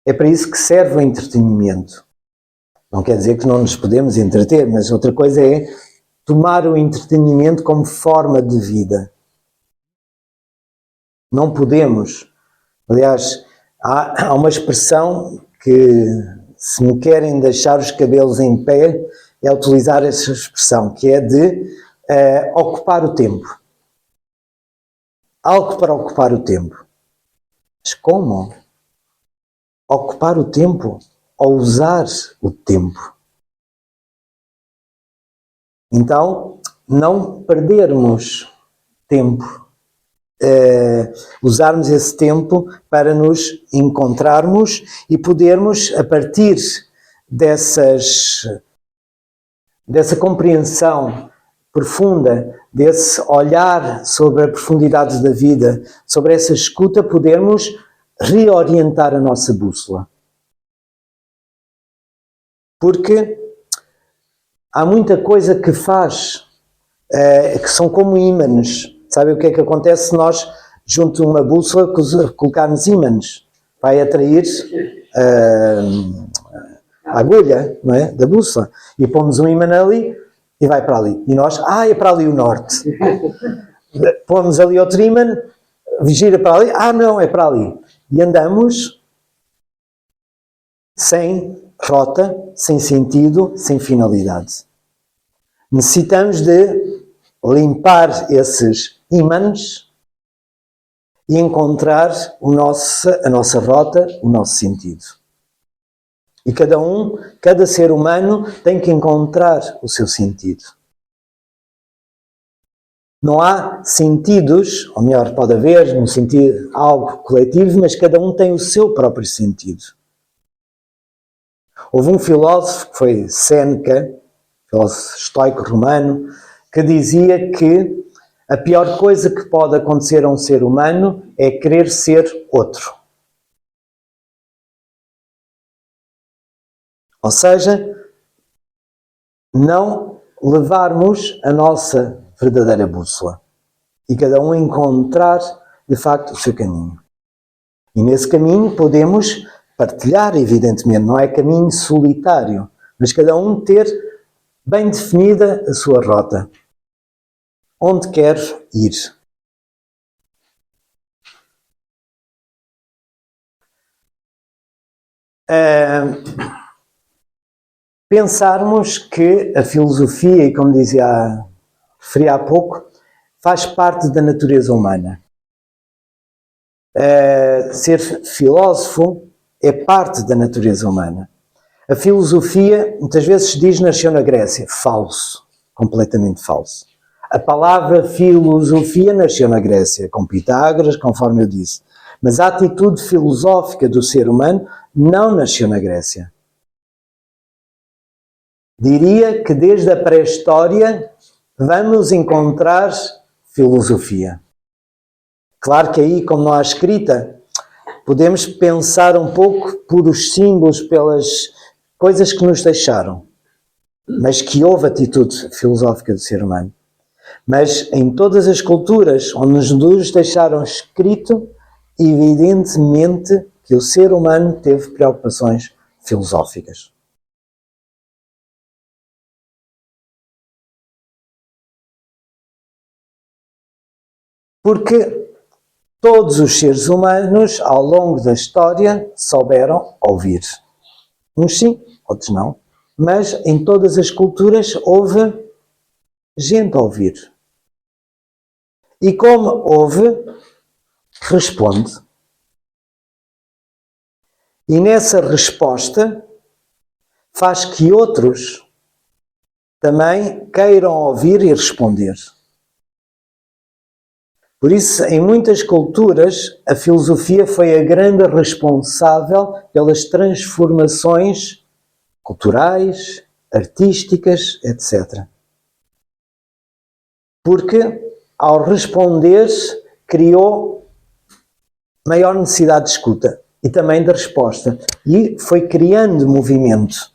É para isso que serve o entretenimento. Não quer dizer que não nos podemos entreter, mas outra coisa é tomar o entretenimento como forma de vida. Não podemos. Aliás, há uma expressão que, se me querem deixar os cabelos em pé, é utilizar essa expressão, que é de ocupar o tempo. Algo para ocupar o tempo. Mas como? Ocupar o tempo ou usar o tempo. Então, não perdermos tempo. Usarmos esse tempo para nos encontrarmos e podermos, a partir dessa compreensão profunda, desse olhar sobre a profundidade da vida, sobre essa escuta, podermos reorientar a nossa bússola. Porque há muita coisa que faz, que são como ímãs. Sabe o que é que acontece se nós, junto a uma bússola, colocarmos ímãs? Vai atrair a agulha, não é? Da bússola. E pomos um ímã ali e vai para ali. E nós, é para ali o norte. Pomos ali outro ímã, gira para ali, não, é para ali. E andamos sem rota, sem sentido, sem finalidade. Necessitamos de limpar esses ímãs e encontrar a nossa rota, o nosso sentido. E cada ser humano tem que encontrar o seu sentido. Não há sentidos, ou melhor, pode haver um sentido, algo coletivo, mas cada um tem o seu próprio sentido. Houve um filósofo, que foi Séneca, filósofo estoico romano, que dizia que a pior coisa que pode acontecer a um ser humano é querer ser outro. Ou seja, não levarmos a nossa verdadeira bússola e cada um encontrar, de facto, o seu caminho. E nesse caminho podemos partilhar, evidentemente, não é caminho solitário, mas cada um ter bem definida a sua rota. Onde quer ir. Pensarmos que a filosofia, e como referi há pouco, faz parte da natureza humana. Ser filósofo é parte da natureza humana. A filosofia, muitas vezes se diz, nasceu na Grécia. Falso. Completamente falso. A palavra filosofia nasceu na Grécia, com Pitágoras, conforme eu disse. Mas a atitude filosófica do ser humano não nasceu na Grécia. Diria que desde a pré-história vamos encontrar filosofia. Claro que aí, como não há escrita, podemos pensar um pouco por os símbolos, pelas coisas que nos deixaram, mas que houve atitude filosófica do ser humano. Mas em todas as culturas onde nos deixaram escrito, evidentemente que o ser humano teve preocupações filosóficas. Porque todos os seres humanos, ao longo da história, souberam ouvir. Uns sim, outros não. Mas em todas as culturas houve gente a ouvir. E como ouve, responde. E nessa resposta faz que outros também queiram ouvir e responder. Por isso, em muitas culturas, a filosofia foi a grande responsável pelas transformações culturais, artísticas, etc. Porque, ao responder, criou maior necessidade de escuta e também de resposta. E foi criando movimento.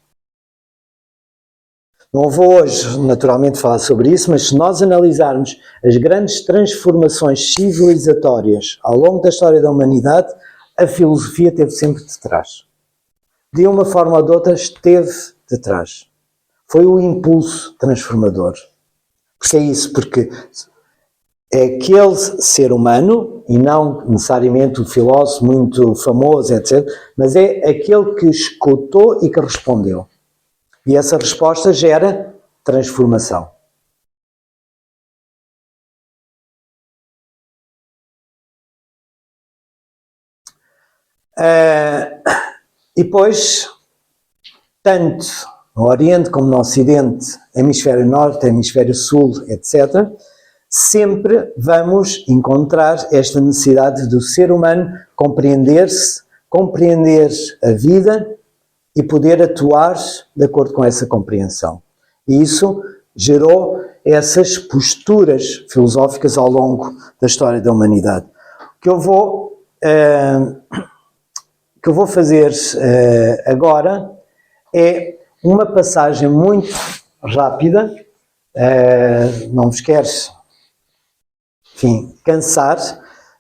Não vou hoje, naturalmente, falar sobre isso, mas se nós analisarmos as grandes transformações civilizatórias ao longo da história da humanidade, a filosofia esteve sempre de trás. De uma forma ou de outra, esteve de trás. Foi o impulso transformador. Porque é isso, porque é aquele ser humano, e não necessariamente o filósofo muito famoso, etc., mas é aquele que escutou e que respondeu. E essa resposta gera transformação. E depois, tanto no Oriente como no Ocidente, hemisfério Norte, hemisfério Sul, etc., sempre vamos encontrar esta necessidade do ser humano compreender-se, compreender a vida e poder atuar de acordo com essa compreensão. E isso gerou essas posturas filosóficas ao longo da história da humanidade. O que eu vou fazer agora é uma passagem muito rápida, não vos quero, cansar,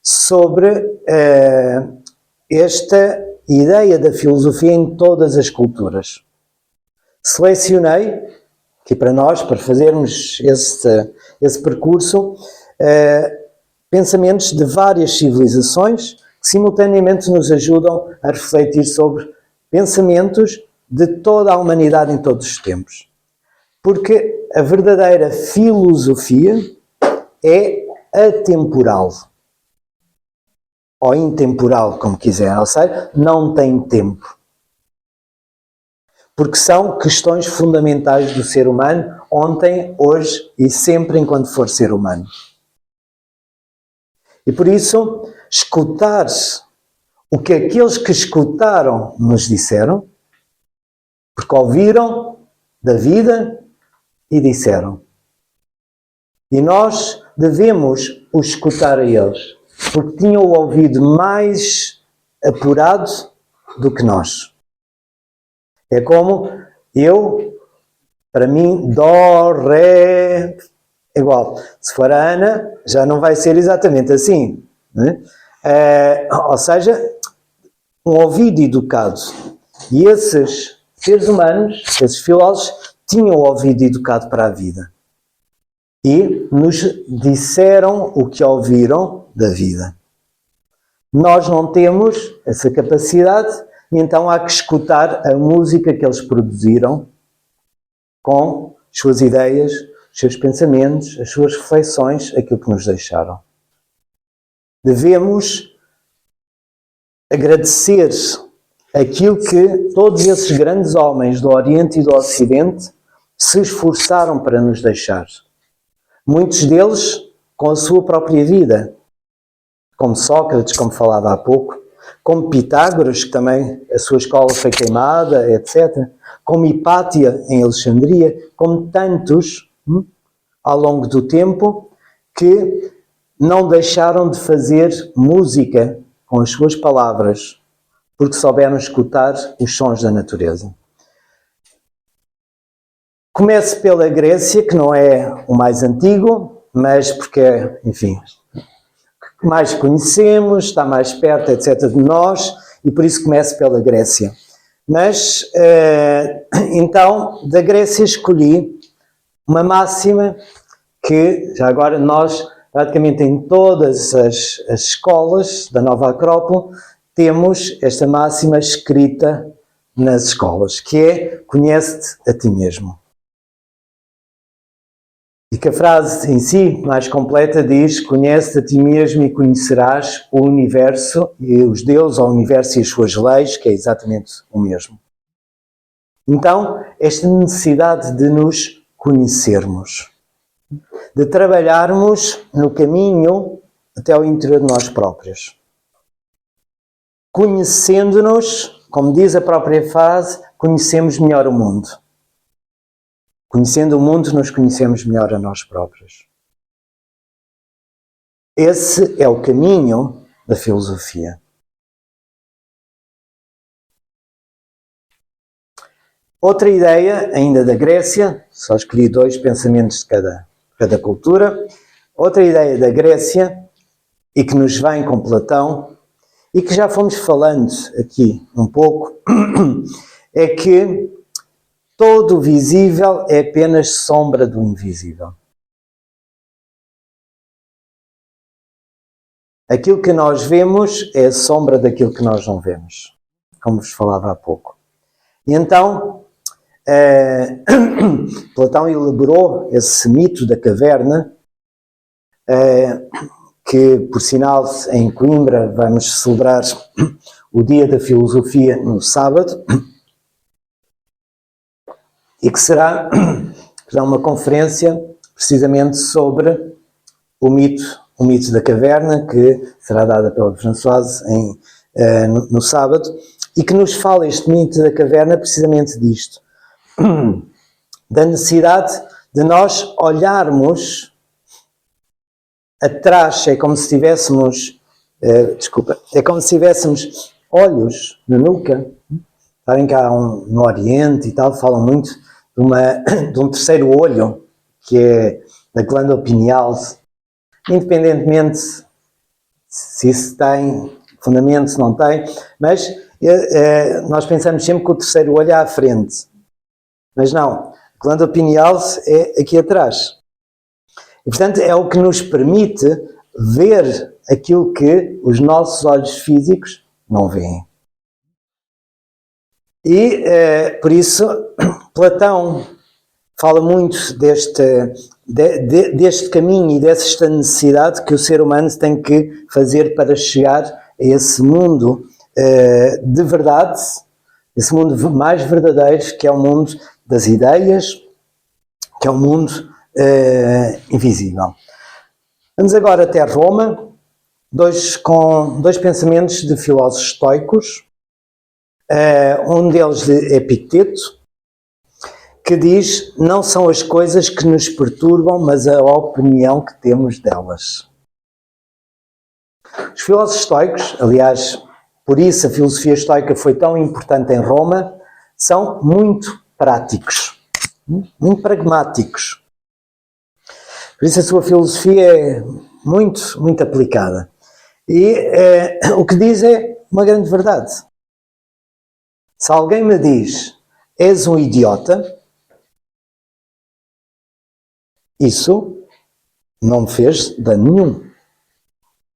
sobre esta ideia da filosofia em todas as culturas. Selecionei, aqui para nós, para fazermos esse percurso, pensamentos de várias civilizações que simultaneamente nos ajudam a refletir sobre pensamentos de toda a humanidade em todos os tempos. Porque a verdadeira filosofia é atemporal. Ou intemporal, como quiser, ou seja, não tem tempo. Porque são questões fundamentais do ser humano, ontem, hoje e sempre enquanto for ser humano. E por isso, escutar o que aqueles que escutaram nos disseram, porque ouviram da vida e disseram. E nós devemos os escutar a eles, porque tinham o ouvido mais apurado do que nós. É como eu Para mim, Dó, Ré, é igual. Se for a Ana, já não vai ser exatamente assim. Né? Ou seja, um ouvido educado. E esses seres humanos, esses filósofos, tinham o ouvido educado para a vida. E nos disseram o que ouviram da vida. Nós não temos essa capacidade, e então há que escutar a música que eles produziram com as suas ideias, os seus pensamentos, as suas reflexões, aquilo que nos deixaram. Devemos agradecer aquilo que todos esses grandes homens do Oriente e do Ocidente se esforçaram para nos deixar. Muitos deles com a sua própria vida, como Sócrates, como falava há pouco, como Pitágoras, que também a sua escola foi queimada, etc., como Hipátia em Alexandria, como tantos ao longo do tempo que não deixaram de fazer música com as suas palavras, porque souberam escutar os sons da natureza. Comece pela Grécia, que não é o mais antigo, mas porque é, enfim, mais conhecemos, está mais perto, etc., de nós, e por isso comece pela Grécia. Mas, então, da Grécia escolhi uma máxima que, já agora, nós, praticamente em todas as escolas da Nova Acrópole, temos esta máxima escrita nas escolas, que é: conhece-te a ti mesmo. E que a frase em si, mais completa, diz: conhece-te a ti mesmo e conhecerás o universo e os deuses, o universo e as suas leis, que é exatamente o mesmo. Então, esta necessidade de nos conhecermos, de trabalharmos no caminho até ao interior de nós próprios. Conhecendo-nos, como diz a própria frase, conhecemos melhor o mundo. Conhecendo o mundo, nos conhecemos melhor a nós próprios. Esse é o caminho da filosofia. Outra ideia, ainda da Grécia, só escolhi 2 pensamentos de cada cultura. Outra ideia da Grécia, e que nos vem com Platão, e que já fomos falando aqui um pouco, é que todo o visível é apenas sombra do invisível. Aquilo que nós vemos é a sombra daquilo que nós não vemos, como vos falava há pouco. E então, Platão elaborou esse mito da caverna, que, por sinal, em Coimbra vamos celebrar o Dia da Filosofia no sábado, e que será uma conferência precisamente sobre o mito da caverna, que será dada pela Françoise no sábado, e que nos fala este mito da caverna precisamente disto, da necessidade de nós olharmos atrás. É como se tivéssemos, é como se tivéssemos olhos na nuca. Sabem que há no Oriente e tal, falam muito de um terceiro olho, que é da glândula pineal, independentemente se isso tem fundamento, se não tem, mas nós pensamos sempre que o terceiro olho é à frente. Mas não, a glândula pineal é aqui atrás. E, portanto, é o que nos permite ver aquilo que os nossos olhos físicos não veem. E, por isso, Platão fala muito deste caminho e desta necessidade que o ser humano tem que fazer para chegar a esse mundo de verdade, esse mundo mais verdadeiro, que é o mundo das ideias, que é o mundo invisível. Vamos agora até Roma, com 2 pensamentos de filósofos estoicos, um deles de Epicteto, que diz: não são as coisas que nos perturbam, mas a opinião que temos delas. Os filósofos estoicos, aliás, por isso a filosofia estoica foi tão importante em Roma, são muito práticos. muito pragmáticos. Por isso a sua filosofia é muito, muito aplicada. E o que diz é uma grande verdade. Se alguém me diz, és um idiota, isso não me fez dano nenhum.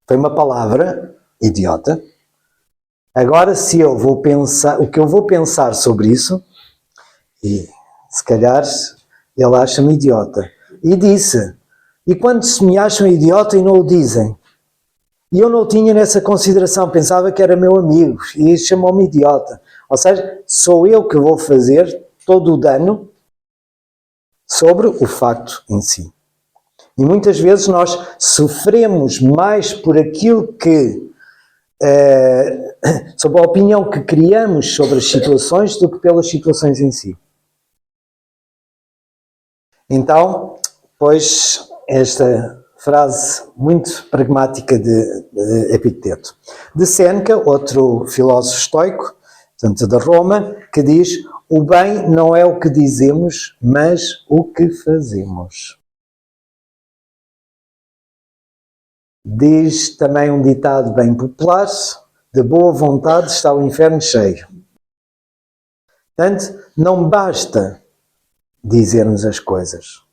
Foi uma palavra, idiota. Agora, se eu vou pensar, o que eu vou pensar sobre isso, e se calhar ele acha-me idiota. E disse, e quando se me acham idiota e não o dizem? E eu não o tinha nessa consideração, pensava que era meu amigo e chamou-me idiota. Ou seja, sou eu que vou fazer todo o dano sobre o facto em si. E muitas vezes nós sofremos mais por aquilo que, sobre a opinião que criamos sobre as situações do que pelas situações em si. Então, pois, esta frase muito pragmática de Epicteto. De Sêneca, outro filósofo estoico, portanto da Roma, que diz: o bem não é o que dizemos, mas o que fazemos. Diz também um ditado bem popular: de boa vontade está o inferno cheio. Portanto, não basta dizermos as coisas.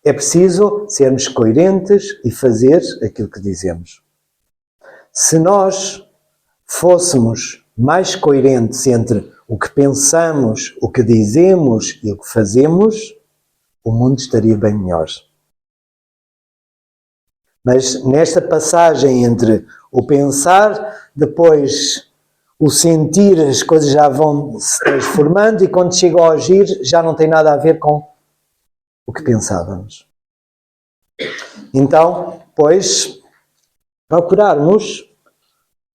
É preciso sermos coerentes e fazer aquilo que dizemos. Se nós fôssemos mais coerentes entre o que pensamos, o que dizemos e o que fazemos, o mundo estaria bem melhor. Mas nesta passagem entre o pensar, depois o sentir, as coisas já vão se transformando e quando chega ao agir já não tem nada a ver com o que pensávamos. Então, pois, procurarmos,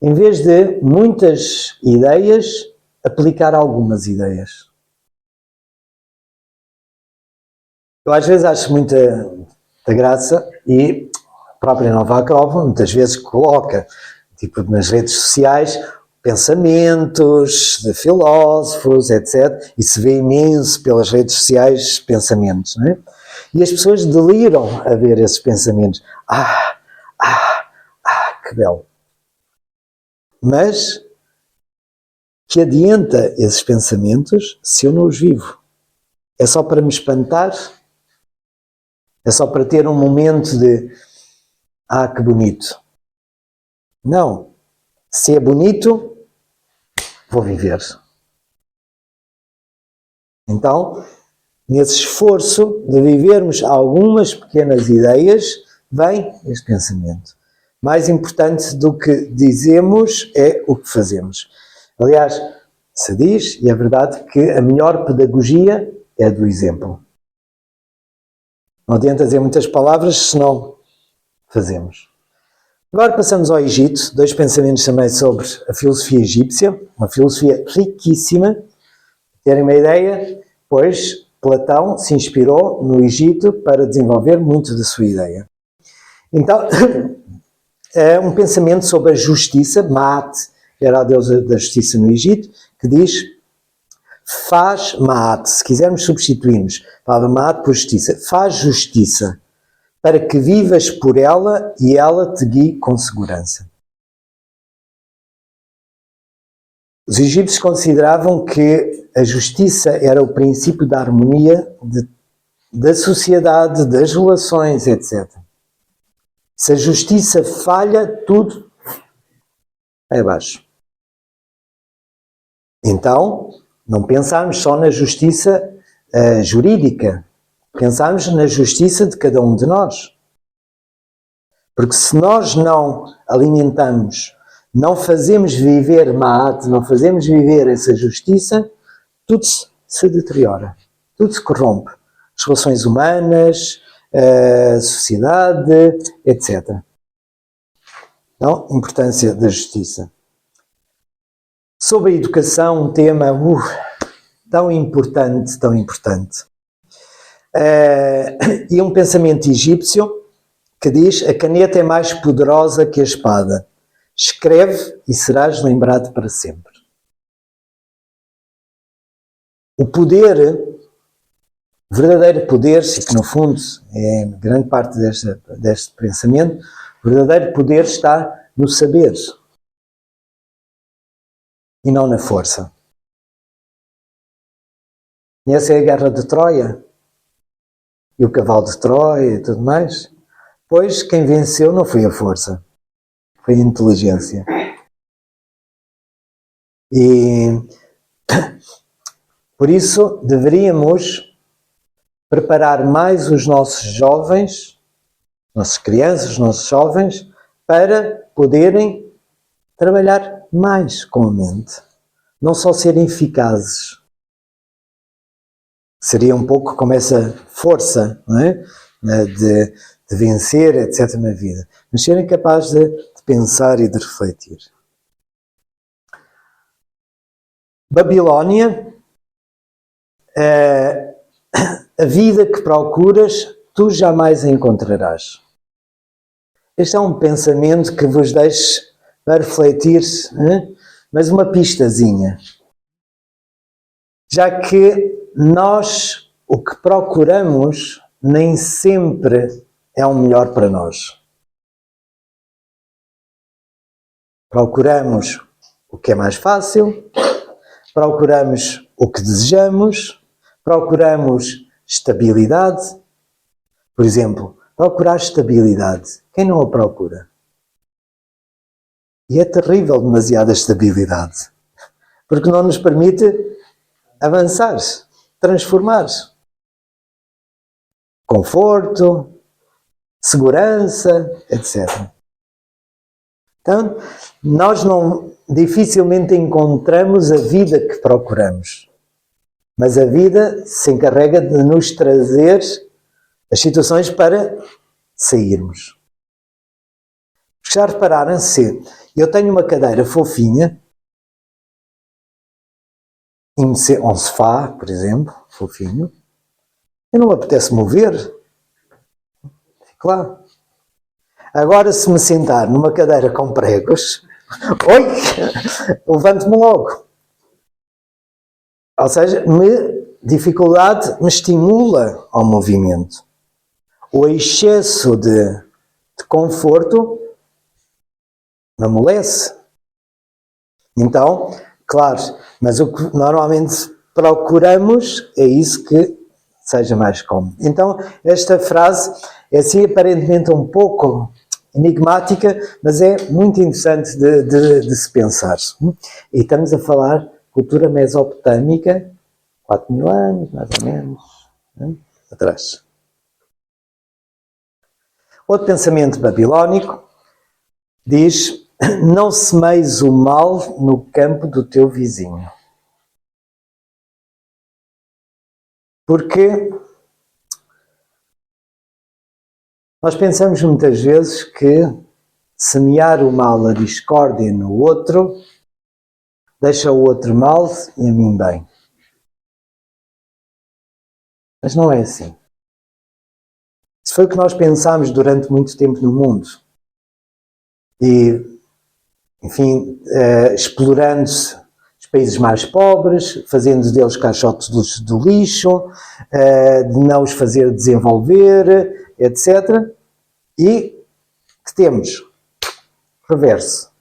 em vez de muitas ideias, aplicar algumas ideias. Eu às vezes acho muita graça e a própria Nova Acrópole muitas vezes coloca, tipo nas redes sociais, pensamentos de filósofos, etc. E se vê imenso pelas redes sociais pensamentos, não é? E as pessoas deliram a ver esses pensamentos. Que belo. Mas que adianta esses pensamentos se eu não os vivo? É só para me espantar? É só para ter um momento de que bonito. Não. Se é bonito, vou viver. Então, nesse esforço de vivermos algumas pequenas ideias, vem este pensamento. Mais importante do que dizemos é o que fazemos. Aliás, se diz, e é verdade, que a melhor pedagogia é do exemplo. Não adianta dizer muitas palavras se não fazemos. Agora passamos ao Egito, dois pensamentos também sobre a filosofia egípcia, uma filosofia riquíssima. Terem uma ideia, pois Platão se inspirou no Egito para desenvolver muito da sua ideia. Então, é um pensamento sobre a justiça, Maat, era a deusa da justiça no Egito, que diz, faz Maat, se quisermos substituirmos a palavra Maat por justiça, faz justiça, para que vivas por ela e ela te guie com segurança. Os egípcios consideravam que a justiça era o princípio da harmonia da sociedade, das relações, etc. Se a justiça falha, tudo é abaixo. Então, não pensarmos só na justiça jurídica, pensarmos na justiça de cada um de nós. Porque se nós não alimentamos, não fazemos viver Maat, não fazemos viver essa justiça, tudo se deteriora, tudo se corrompe. As relações humanas, a sociedade, etc. Então, importância da justiça. Sobre a educação, um tema tão importante, tão importante. E um pensamento egípcio que diz, a caneta é mais poderosa que a espada. Escreve e serás lembrado para sempre. O poder verdadeiro poder, e que no fundo é grande parte deste pensamento, o verdadeiro poder está no saber e não na força. E essa é a guerra de Troia e o cavalo de Troia e tudo mais. Pois quem venceu não foi a força, foi a inteligência. E por isso deveríamos preparar mais os nossos jovens, nossas crianças, os nossos jovens, para poderem trabalhar mais com a mente. Não só serem eficazes. Seria um pouco como essa força, não é? de vencer, etc. na vida. Mas serem capazes de pensar e de refletir. Babilónia, a vida que procuras, tu jamais a encontrarás. Este é um pensamento que vos deixo para refletir, mas uma pistazinha. Já que nós, o que procuramos, nem sempre é o melhor para nós. Procuramos o que é mais fácil, procuramos o que desejamos, procuramos estabilidade. Por exemplo, procurar estabilidade. Quem não a procura? E é terrível demasiada estabilidade, porque não nos permite avançar, transformar. Conforto, segurança, etc. Então, nós dificilmente encontramos a vida que procuramos. Mas a vida se encarrega de nos trazer as situações para sairmos. Já repararam se eu tenho uma cadeira fofinha, um sofá, por exemplo, fofinho, e não me apetece mover, fico lá. Agora, se me sentar numa cadeira com pregos, levanto-me logo. Ou seja, dificuldade me estimula ao movimento. O excesso de conforto me amolece. Então, claro, mas o que normalmente procuramos é isso que seja mais cómodo. Então, esta frase é assim aparentemente um pouco enigmática, mas é muito interessante de se pensar. E estamos a falar cultura mesopotâmica, 4.000 anos, mais ou menos, atrás. Outro pensamento babilónico diz: não semeies o mal no campo do teu vizinho. Porque nós pensamos muitas vezes que semear o mal, a discórdia no outro, deixa o outro mal e a mim bem. Mas não é assim. Isso foi o que nós pensámos durante muito tempo no mundo. E, enfim, explorando-se os países mais pobres, fazendo deles caixotes do lixo, de não os fazer desenvolver, etc. E que temos reverso.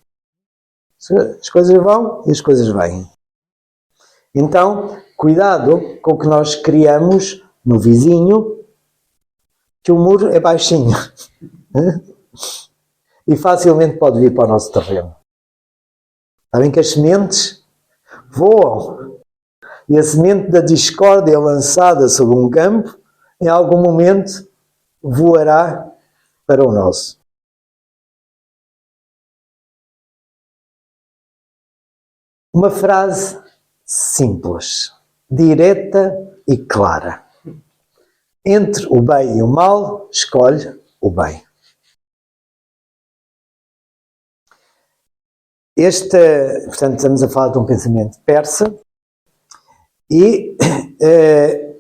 As coisas vão e as coisas vêm. Então, cuidado com o que nós criamos no vizinho, que o muro é baixinho e facilmente pode vir para o nosso terreno. Sabem que as sementes voam e a semente da discórdia lançada sobre um campo, em algum momento voará para o nosso. Uma frase simples, direta e clara. Entre o bem e o mal, escolhe o bem. Portanto, estamos a falar de um pensamento persa e é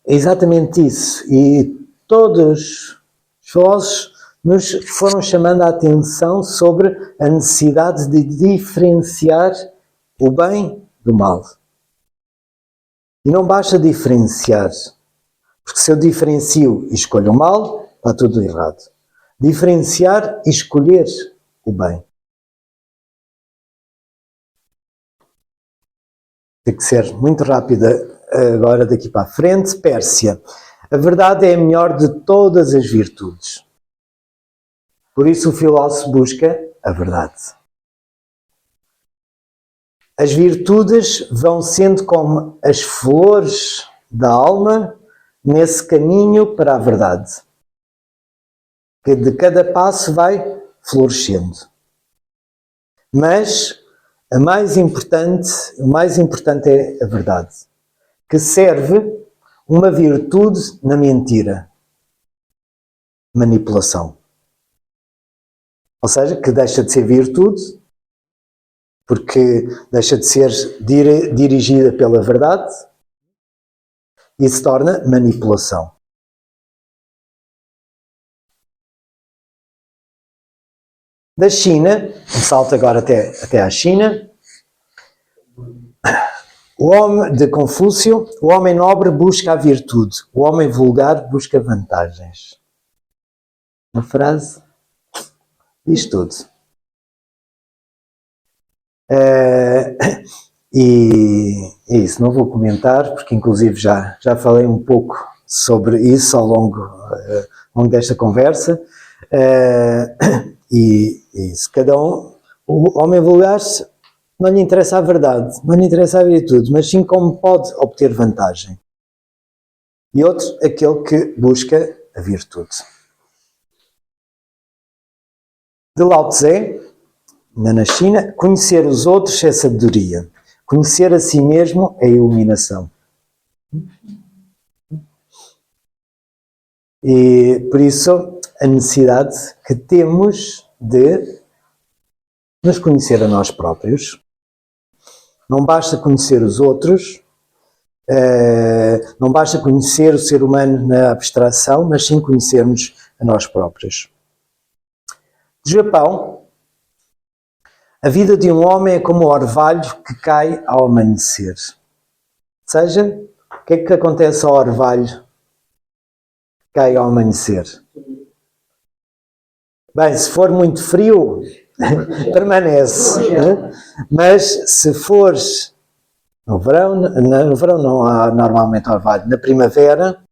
exatamente isso. E todos os filósofos nos foram chamando a atenção sobre a necessidade de diferenciar o bem do mal. E não basta diferenciar, porque se eu diferencio e escolho o mal, está tudo errado. Diferenciar e escolher o bem. Tem que ser muito rápida agora daqui para a frente. Pérsia. A verdade é a melhor de todas as virtudes. Por isso o filósofo busca a verdade. As virtudes vão sendo como as flores da alma nesse caminho para a verdade, que de cada passo vai florescendo. Mas o mais importante é a verdade, que serve uma virtude na mentira, manipulação. Ou seja, que deixa de ser virtude, porque deixa de ser dirigida pela verdade e se torna manipulação. Da China, um salto agora até à China, o homem de Confúcio, o homem nobre busca a virtude, o homem vulgar busca vantagens. Uma frase diz tudo. E isso não vou comentar, porque inclusive já falei um pouco sobre isso ao longo desta conversa. E isso, o homem vulgar não lhe interessa a verdade, não lhe interessa a virtude, mas sim como pode obter vantagem. E outro, aquele que busca a virtude. De Lao Tse, na China, conhecer os outros é sabedoria. Conhecer a si mesmo é iluminação. E por isso a necessidade que temos de nos conhecer a nós próprios. Não basta conhecer os outros, não basta conhecer o ser humano na abstração, mas sim conhecermos a nós próprios. No Japão, a vida de um homem é como o orvalho que cai ao amanhecer. Ou seja, o que é que acontece ao orvalho que cai ao amanhecer? Bem, se for muito frio, permanece. Mas se fores no verão não há normalmente orvalho. Na primavera,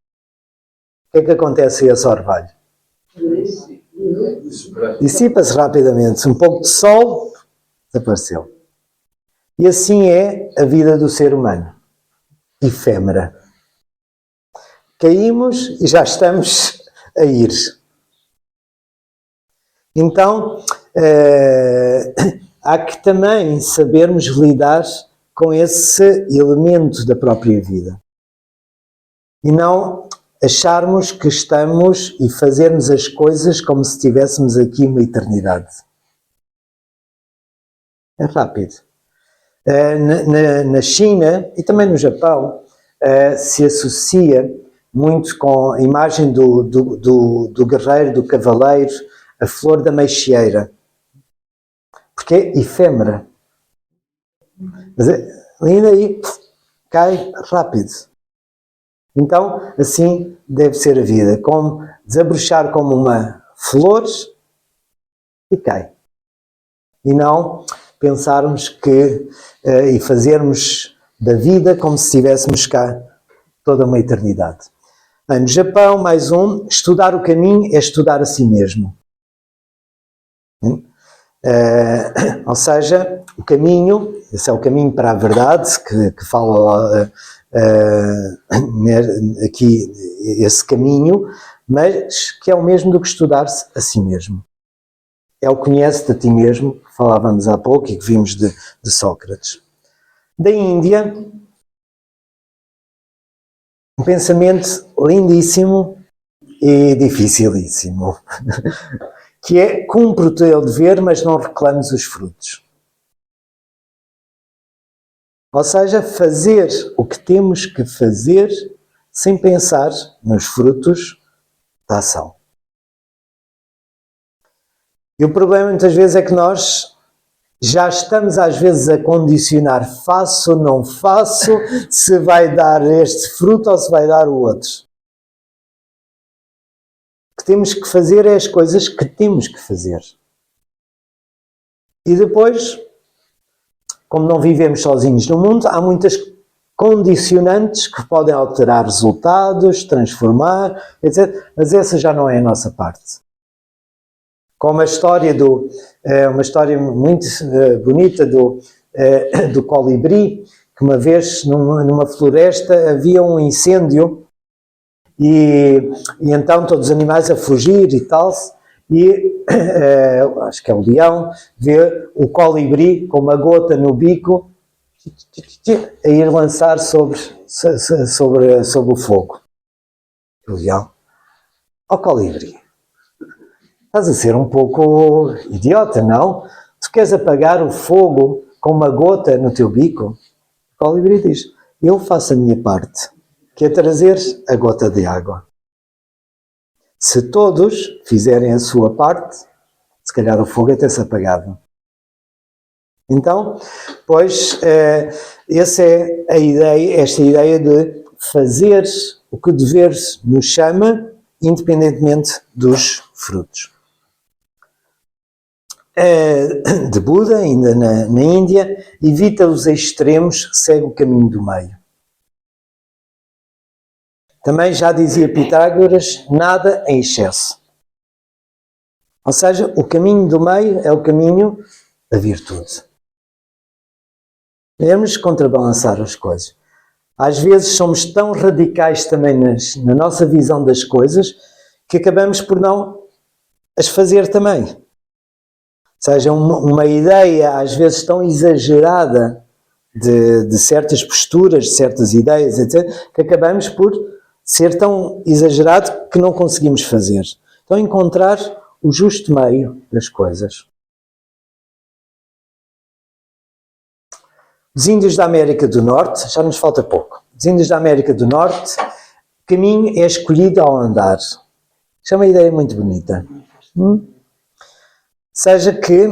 o que é que acontece a esse orvalho? Dissipa-se rapidamente. Um pouco de sol, desapareceu. E assim é a vida do ser humano. Efêmera. Caímos e já estamos a ir. Então, há que também sabermos lidar com esse elemento da própria vida. E não acharmos que estamos e fazermos as coisas como se estivéssemos aqui uma eternidade. É rápido. Na China e também no Japão se associa muito com a imagem do guerreiro, do cavaleiro, a flor da meixeira. Porque é efêmera. Mas ainda aí cai rápido. Então, assim deve ser a vida. Como desabrochar como uma flor e cai. E não pensarmos que e fazermos da vida como se estivéssemos cá toda uma eternidade. No Japão, mais um, estudar o caminho é estudar a si mesmo. Ou seja, o caminho, esse é o caminho para a verdade, que fala aqui esse caminho, mas que é o mesmo do que estudar-se a si mesmo. É o conhece-te a ti mesmo, que falávamos há pouco e que vimos de Sócrates. Da Índia, um pensamento lindíssimo e dificilíssimo, que é cumpre o teu dever, mas não reclames os frutos. Ou seja, fazer o que temos que fazer sem pensar nos frutos da ação. E o problema muitas vezes é que nós Já estamos às vezes a condicionar, faço ou não faço, se vai dar este fruto ou se vai dar o outro. O que temos que fazer é as coisas que temos que fazer. E depois, como não vivemos sozinhos no mundo, há muitas condicionantes que podem alterar resultados, transformar, etc. Mas essa já não é a nossa parte. Como a história uma história muito bonita do colibri, que uma vez numa floresta havia um incêndio e então todos os animais a fugir e tal, e acho que é o leão, vê o colibri com uma gota no bico a ir lançar sobre o fogo. O leão, ó colibri, estás a ser um pouco idiota, não? Tu queres apagar o fogo com uma gota no teu bico? O colibri diz, eu faço a minha parte, que é trazer a gota de água. Se todos fizerem a sua parte, se calhar o fogo até se apagava. Então, pois, essa é a ideia, esta ideia de fazer o que o dever nos chama, independentemente dos frutos. De Buda, ainda na Índia, evita os extremos, segue o caminho do meio. Também já dizia Pitágoras, nada em excesso. Ou seja, o caminho do meio é o caminho da virtude. Devemos contrabalançar as coisas. Às vezes somos tão radicais também na nossa visão das coisas que acabamos por não as fazer também. Ou seja, uma ideia às vezes tão exagerada de certas posturas, de certas ideias, etc., que acabamos por ser tão exagerado que não conseguimos fazer. Então, encontrar o justo meio das coisas. Os índios da América do Norte, já nos falta pouco. Os índios da América do Norte, o caminho é escolhido ao andar. Isto é uma ideia muito bonita. Seja que,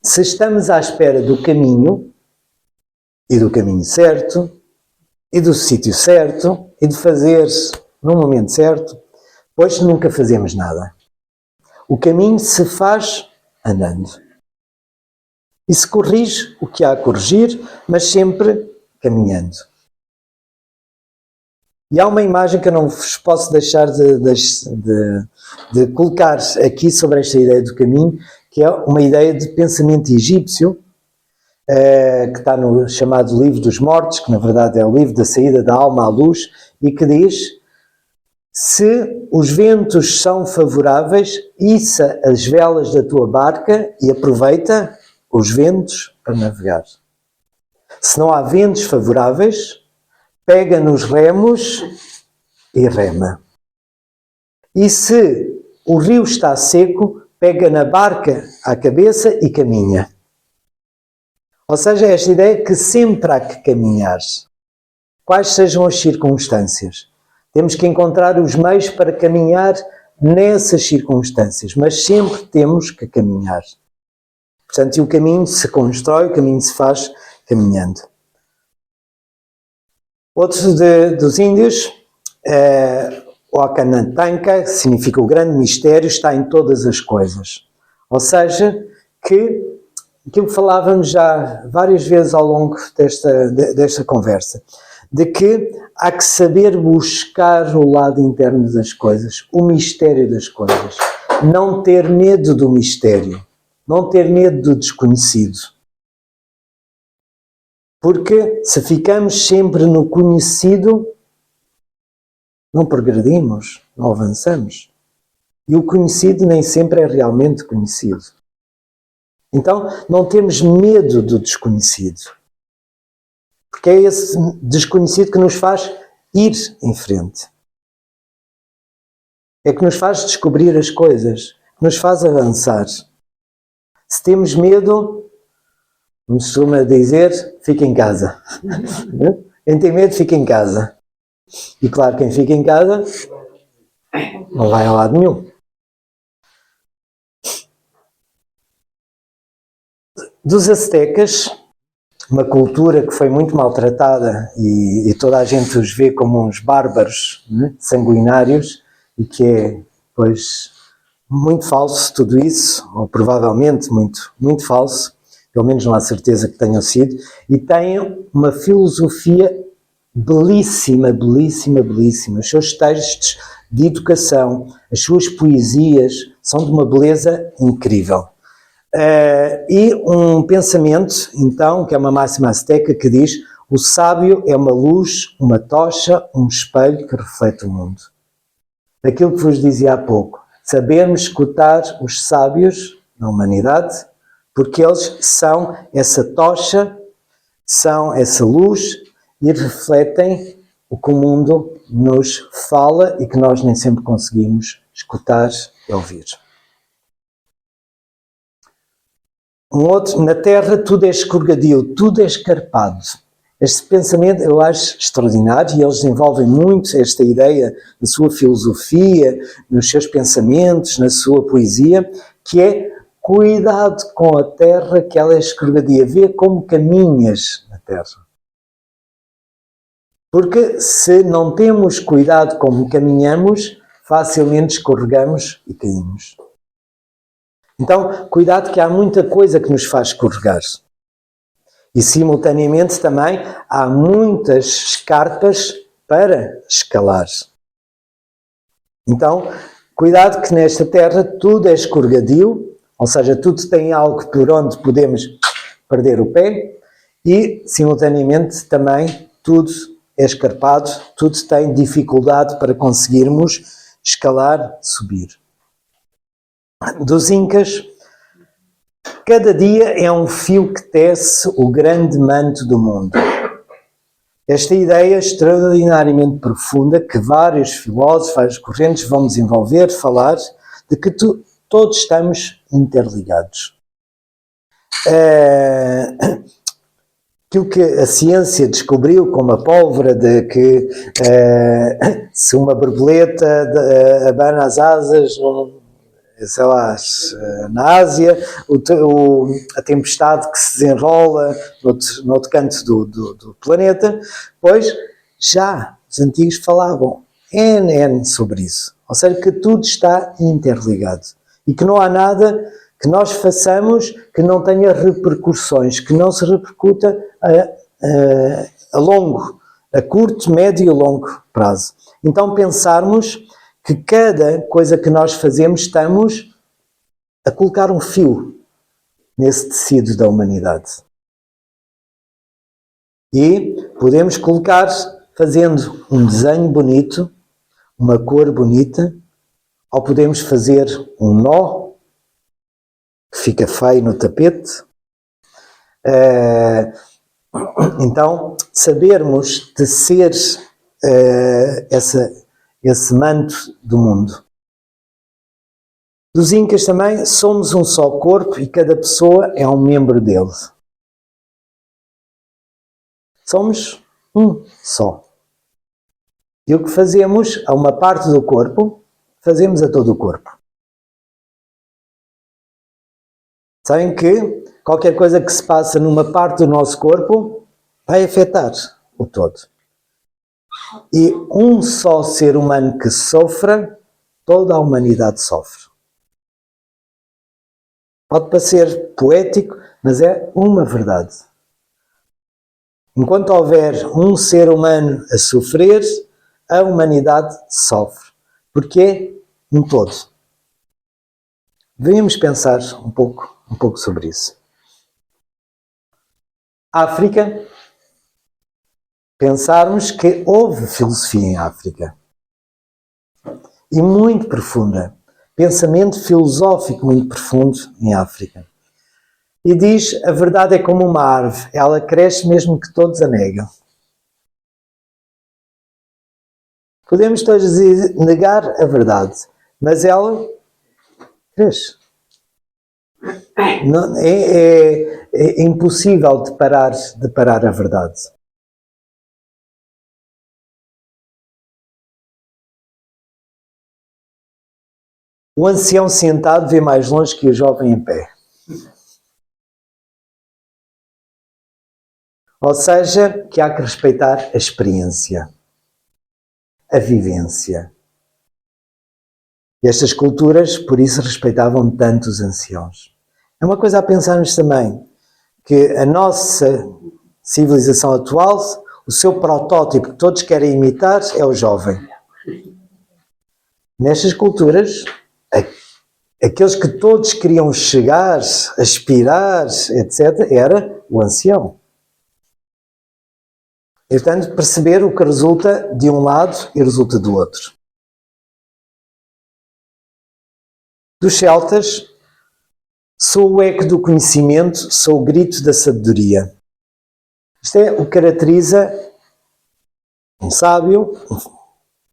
se estamos à espera do caminho, e do caminho certo, e do sítio certo, e de fazer no momento certo, pois nunca fazemos nada. O caminho se faz andando. E se corrige o que há a corrigir, mas sempre caminhando. E há uma imagem que eu não vos posso deixar de colocar aqui sobre esta ideia do caminho, que é uma ideia de pensamento egípcio, que está no chamado Livro dos Mortos, que na verdade é o livro da saída da alma à luz, e que diz: se os ventos são favoráveis, issa as velas da tua barca e aproveita os ventos para navegar. Se não há ventos favoráveis, pega nos remos e rema. E se o rio está seco, pega na barca à cabeça e caminha. Ou seja, esta ideia que sempre há que caminhar. Quais sejam as circunstâncias. Temos que encontrar os meios para caminhar nessas circunstâncias, mas sempre temos que caminhar. Portanto, o caminho se constrói, o caminho se faz caminhando. Outro dos índios, o Akanantanka, significa o grande mistério, está em todas as coisas. Ou seja, que aquilo que falávamos já várias vezes ao longo desta conversa, de que há que saber buscar o lado interno das coisas, o mistério das coisas. Não ter medo do mistério. Não ter medo do desconhecido. Porque se ficamos sempre no conhecido, não progredimos, não avançamos. E o conhecido nem sempre é realmente conhecido. Então, não temos medo do desconhecido. Porque é esse desconhecido que nos faz ir em frente. É que nos faz descobrir as coisas, que nos faz avançar. Se temos medo, como se costuma dizer, fica em casa. Quem tem medo, fica em casa. E claro, quem fica em casa não vai a lado nenhum. Dos aztecas, uma cultura que foi muito maltratada e toda a gente os vê como uns bárbaros, né, sanguinários, e que é, pois, muito falso tudo isso, ou provavelmente muito falso, pelo menos não há certeza que tenham sido, e têm uma filosofia belíssima, belíssima, belíssima. Os seus textos de educação, as suas poesias são de uma beleza incrível. E um pensamento, então, que é uma máxima azteca que diz: o sábio é uma luz, uma tocha, um espelho que reflete o mundo. Daquilo que vos dizia há pouco, sabermos escutar os sábios na humanidade, porque eles são essa tocha, são essa luz e refletem o que o mundo nos fala e que nós nem sempre conseguimos escutar e ouvir. Um outro, na Terra tudo é escorregadio, tudo é escarpado. Este pensamento eu acho extraordinário e eles desenvolvem muito esta ideia na sua filosofia, nos seus pensamentos, na sua poesia, que é cuidado com a Terra, que ela é escorregadia, vê como caminhas na Terra. Porque se não temos cuidado como caminhamos, facilmente escorregamos e caímos. Então, cuidado que há muita coisa que nos faz escorregar. E, simultaneamente, também há muitas escarpas para escalar. Então, cuidado que nesta terra tudo é escorregadio, ou seja, tudo tem algo por onde podemos perder o pé e, simultaneamente, também tudo é escarpado, tudo tem dificuldade para conseguirmos escalar, subir. Dos Incas, cada dia é um fio que tece o grande manto do mundo. Esta ideia extraordinariamente profunda que vários filósofos, várias correntes vão desenvolver, falar, de que todos estamos interligados. Aquilo que a ciência descobriu como a pólvora de que se uma borboleta abana as asas, sei lá, na Ásia, a tempestade que se desenrola no outro canto do planeta, pois já os antigos falavam N sobre isso. Ou seja, que tudo está interligado e que não há nada que nós façamos que não tenha repercussões, que não se repercuta a curto, médio e longo prazo. Então pensarmos que cada coisa que nós fazemos estamos a colocar um fio nesse tecido da humanidade. E podemos colocar fazendo um desenho bonito, uma cor bonita, ou podemos fazer um nó que fica feio no tapete. Então, sabermos tecer esse manto do mundo. Dos Incas também, somos um só corpo e cada pessoa é um membro dele. Somos um só. E o que fazemos a uma parte do corpo, fazemos a todo o corpo. Sabem que qualquer coisa que se passa numa parte do nosso corpo vai afetar o todo. E um só ser humano que sofra, toda a humanidade sofre. Pode parecer poético, mas é uma verdade. Enquanto houver um ser humano a sofrer, a humanidade sofre. Porque é um todo. Deveríamos pensar um pouco sobre isso. África. Pensarmos que houve filosofia em África. E muito profunda. Pensamento filosófico muito profundo em África. E diz, a verdade é como uma árvore, ela cresce mesmo que todos a negam. Podemos todos negar a verdade, mas ela cresce. Não, é impossível de parar a verdade. O ancião sentado vê mais longe que o jovem em pé. Ou seja, que há que respeitar a experiência, a vivência. E estas culturas, por isso, respeitavam tanto os anciãos. É uma coisa a pensarmos também, que a nossa civilização atual, o seu protótipo que todos querem imitar é o jovem. Nestas culturas, aqueles que todos queriam chegar, aspirar, etc., era o ancião. E, portanto, perceber o que resulta de um lado e resulta do outro. Dos celtas, sou o eco do conhecimento, sou o grito da sabedoria. Isto é o que caracteriza um sábio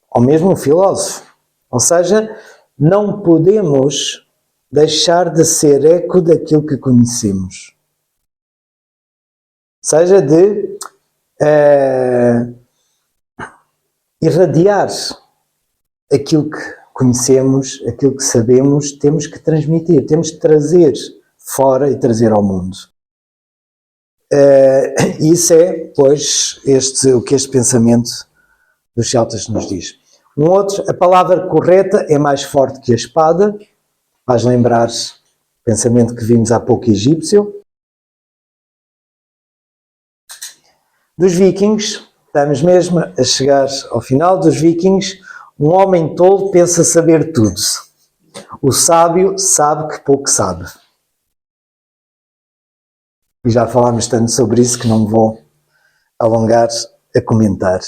ou mesmo um filósofo. Ou seja, não podemos deixar de ser eco daquilo que conhecemos. Ou seja, de irradiar aquilo que conhecemos, aquilo que sabemos, temos que transmitir, temos que trazer fora e trazer ao mundo. Isso é, pois, o que este pensamento dos celtas nos diz. Um outro, a palavra correta é mais forte que a espada, faz lembrar o pensamento que vimos há pouco egípcio. Dos vikings, estamos mesmo a chegar ao final dos vikings, um homem tolo pensa saber tudo. O sábio sabe que pouco sabe. E já falámos tanto sobre isso que não me vou alongar a comentar.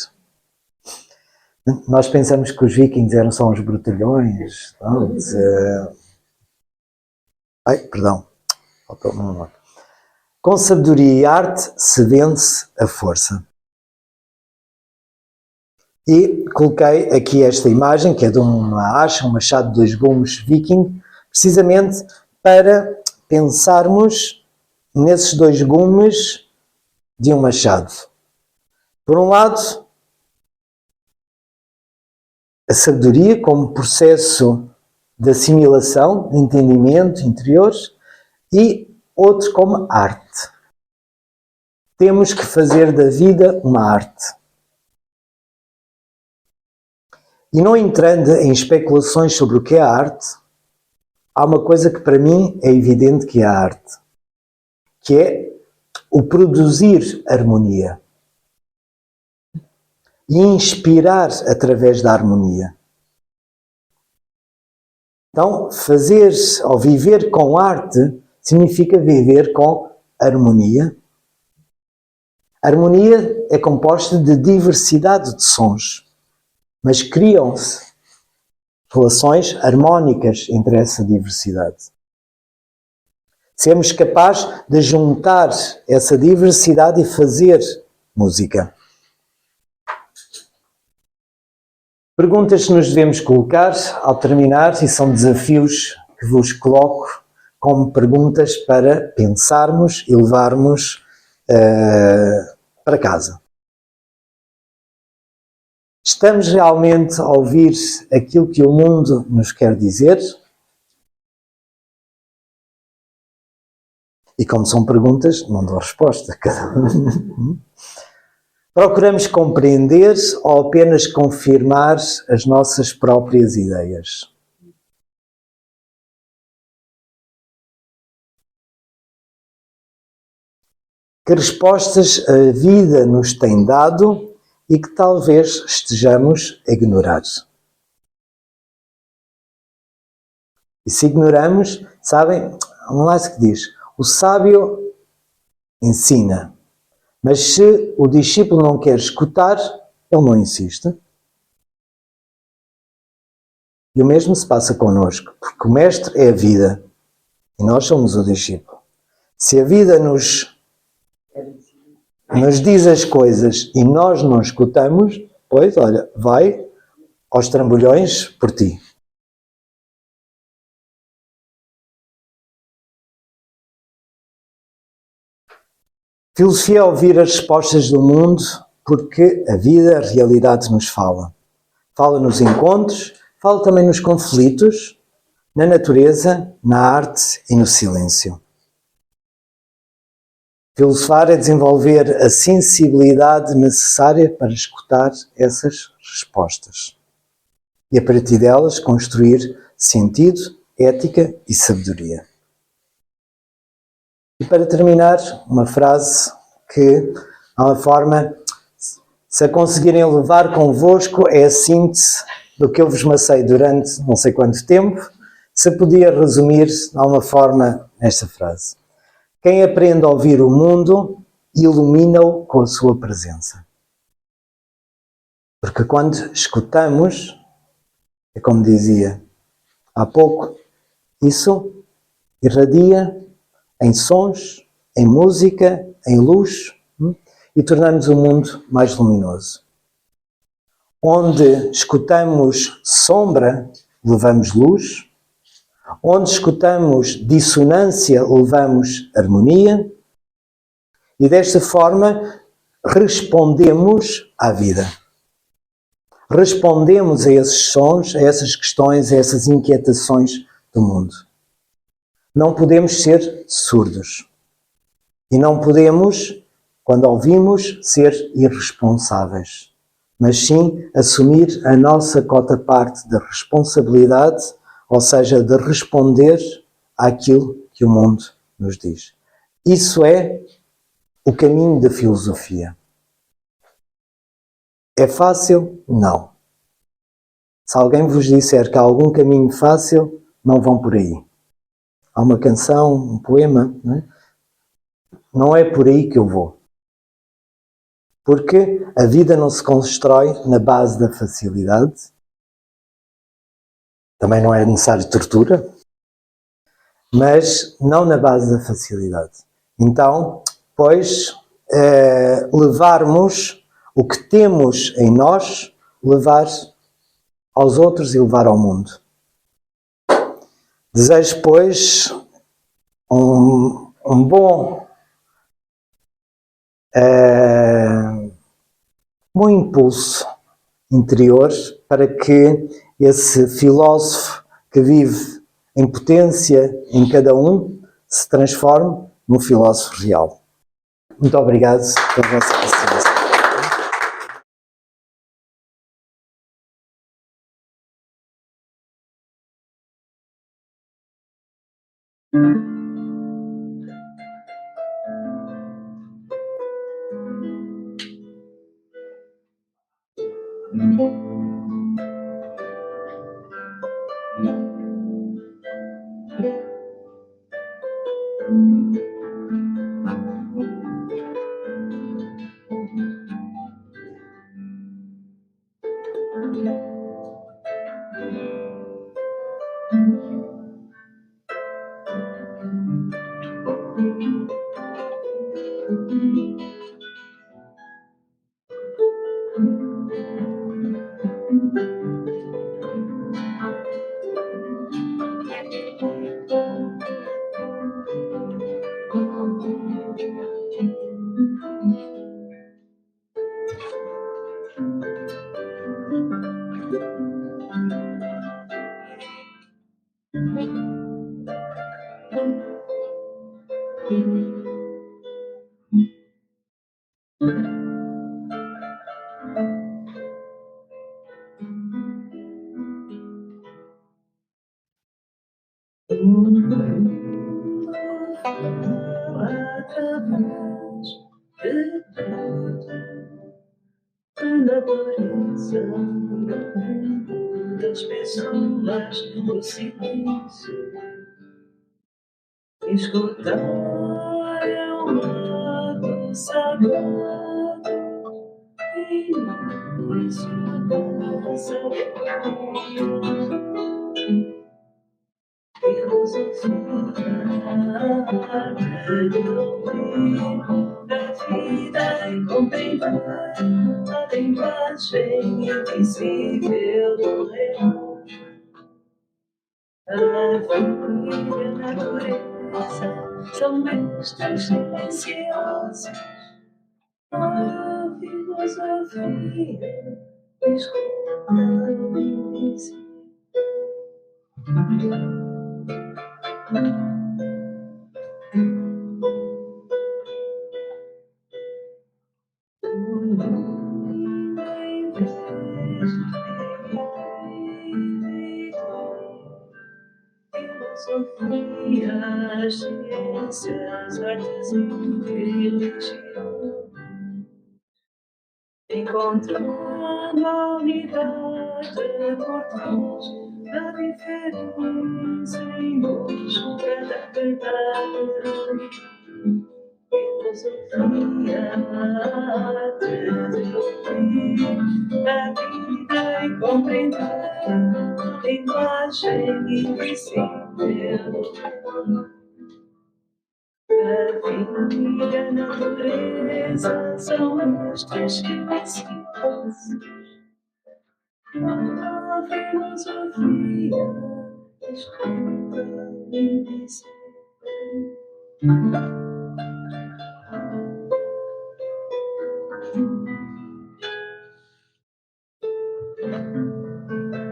Nós pensamos que os vikings eram só uns brutalhões. Perdão. Faltou uma nota. Com sabedoria e arte se vence a força. E coloquei aqui esta imagem, que é de uma acha, um machado de 2 gumes viking, precisamente para pensarmos nesses 2 gumes de um machado. Por um lado, a sabedoria como processo de assimilação, de entendimento interior, e outro como arte. Temos que fazer da vida uma arte. E não entrando em especulações sobre o que é a arte, há uma coisa que para mim é evidente que é a arte, que é o produzir harmonia e inspirar através da harmonia. Então, fazer ou viver com arte significa viver com harmonia. A harmonia é composta de diversidade de sons, mas criam-se relações harmónicas entre essa diversidade. Sermos capazes de juntar essa diversidade e fazer música. Perguntas que nos devemos colocar ao terminar, e são desafios que vos coloco como perguntas para pensarmos e levarmos para casa. Estamos realmente a ouvir aquilo que o mundo nos quer dizer? E como são perguntas, não dou resposta. Procuramos compreender ou apenas confirmar as nossas próprias ideias? Que respostas a vida nos tem dado e que talvez estejamos a ignorar? E se ignoramos, sabem, vamos lá que diz, o sábio ensina, mas se o discípulo não quer escutar, ele não insiste. E o mesmo se passa connosco, porque o mestre é a vida e nós somos o discípulo. Se a vida nos diz as coisas e nós não escutamos, pois, olha, vai aos trambolhões por ti. Filosofia é ouvir as respostas do mundo porque a vida, a realidade nos fala. Fala nos encontros, fala também nos conflitos, na natureza, na arte e no silêncio. Filosofar é desenvolver a sensibilidade necessária para escutar essas respostas e, a partir delas, construir sentido, ética e sabedoria. E para terminar, uma frase que, há uma forma, se a conseguirem levar convosco, é a síntese do que eu vos macei durante não sei quanto tempo, se podia resumir de uma forma nesta frase. Quem aprende a ouvir o mundo, ilumina-o com a sua presença. Porque quando escutamos, é como dizia há pouco, isso irradia em sons, em música, em luz, e tornamos o mundo mais luminoso. Onde escutamos sombra, levamos luz. Onde escutamos dissonância, levamos harmonia. E desta forma respondemos à vida. Respondemos a esses sons, a essas questões, a essas inquietações do mundo. Não podemos ser surdos. E não podemos, quando ouvimos, ser irresponsáveis. Mas sim assumir a nossa cota-parte de responsabilidade, ou seja, de responder àquilo que o mundo nos diz. Isso é o caminho da filosofia. É fácil? Não. Se alguém vos disser que há algum caminho fácil, não vão por aí. Há uma canção, um poema, não é? Não é por aí que eu vou. Porque a vida não se constrói na base da facilidade. Também não é necessário tortura, mas não na base da facilidade. Então, pois, levarmos o que temos em nós, levar aos outros e levar ao mundo. Desejo, pois, um bom impulso interior para que esse filósofo que vive em potência em cada um se transforme num filósofo real. Muito obrigado pela vossa paciência. Das pessoas no silêncio, escutar é um ato sagrado e início da sabedoria. Filosofia de ouvir da vida e compreender a linguagem invisível do real. A vida e a natureza são mestres silenciosos. A filosofia escuta o início. em vez de filosofia, ciências, artes e religião, encontrando a unidade por trás da diferença em busca da verdade. Filosofia, arte de ouvir a vida e compreender a linguagem invisível. A vida e a natureza são estes princípios. A filosofia escuta o invisível.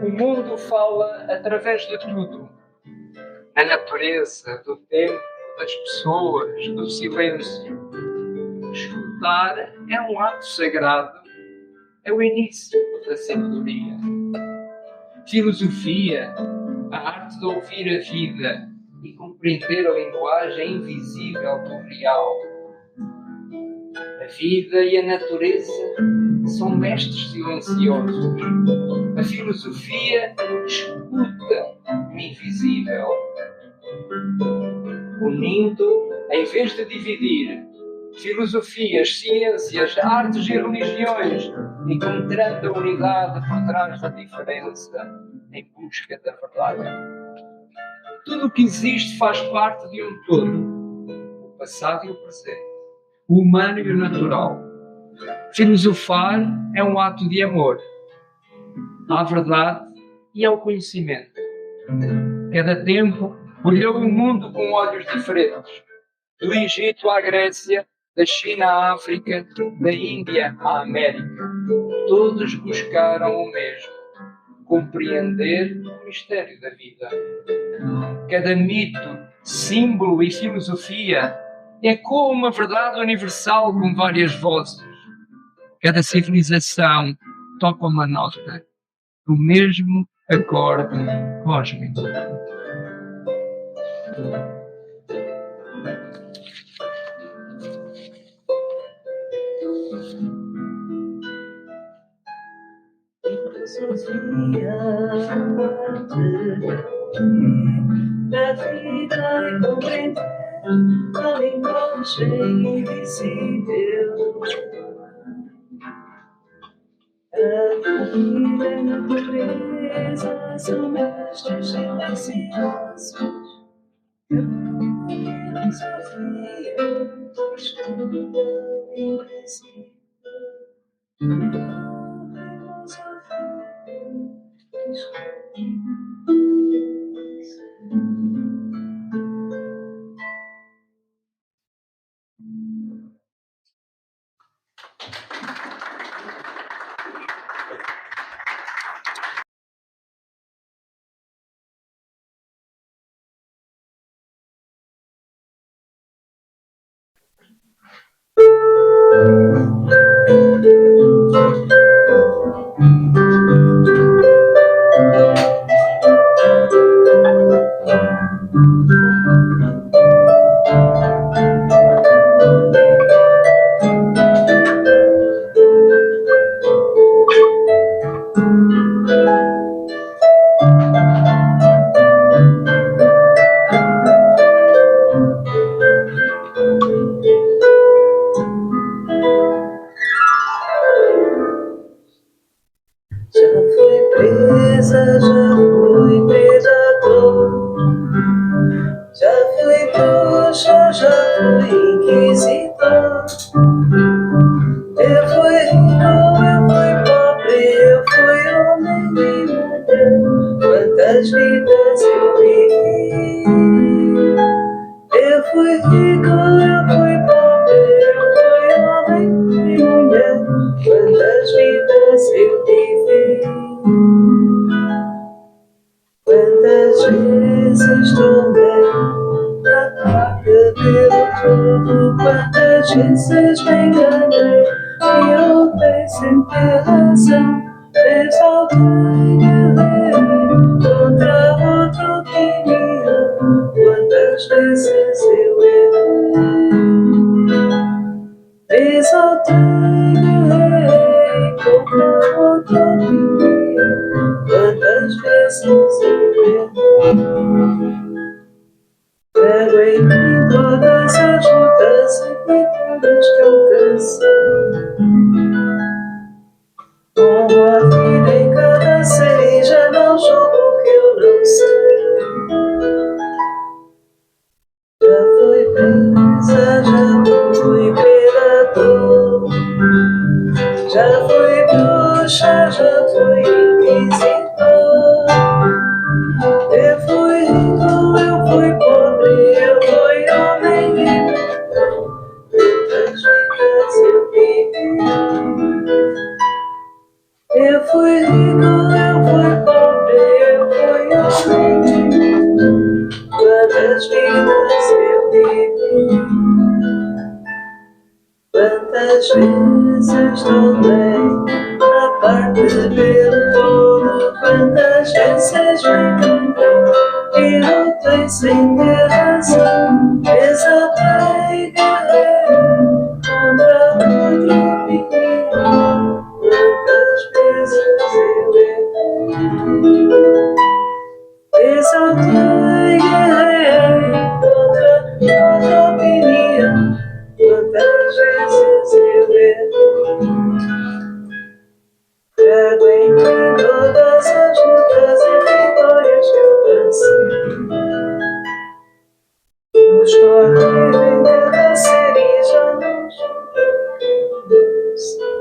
O mundo fala através de tudo. A natureza, do tempo, das pessoas, do silêncio. Escutar é um ato sagrado, é o início da sabedoria. Filosofia, a arte de ouvir a vida e compreender a linguagem invisível do real. A vida e a natureza são mestres silenciosos. A filosofia escuta o invisível, unindo em vez de dividir filosofias, ciências, artes e religiões, encontrando a unidade por trás da diferença, em busca da verdade. Tudo o que existe faz parte de um todo, o passado e o presente, o humano e o natural. Filosofar é um ato de amor à verdade e ao conhecimento. Cada tempo olhou o mundo com olhos diferentes, do Egito à Grécia, da China à África, da Índia à América. Todos buscaram o mesmo, compreender o mistério da vida. Cada mito, símbolo e filosofia ecoa uma verdade universal com várias vozes. Cada civilização toca uma nota do mesmo acorde cósmico. Filosofia, da vida e compreender a linguagem invisível. A vida e a natureza são mestres silenciosos. Filosofia, escuta o invisível. Já fui predador, já fui bruxa, já fui inquisitor. Eu fui rico, eu fui pobre, eu fui homem e mulher. Quantas vidas eu vivi. Eu fui rico, eu fui pobre, eu fui homem e mulher. Quantas vidas eu vivi. Quantas vezes tomei a carga pelo todo, quantas vezes me enganei e eu sem ter razão, fez alguém contra outra opinião. Quantas vezes eu errei, fez alguém contra outra opinião. Quantas vezes eu errei. Trago em mim todas as lutas e vitórias que alcancei. Honro a vida em cada ser e já não julgo o que eu não sei. Já fui presa, já fui predador, já fui bruxa, já fui inquisidor. Eu fui rico, eu fui pobre, eu fui homem e mulher. Quantas vidas eu vivi. Eu fui rico, eu fui pobre, eu fui homem e mulher. Quantas vidas eu vivi. Quantas vezes tomei a parte pelo todo. Quantas vezes me e lutei sem ter razão. Exaltei, guerreiro contra outra opinião. Quantas vezes eu errei. Exaltei, guerreiro contra outra opinião. Quantas vezes eu errei. Trago em mim todas as lutas e vitórias que alcancei. Busco a vida em cada ser e já não julgo o que eu não sei.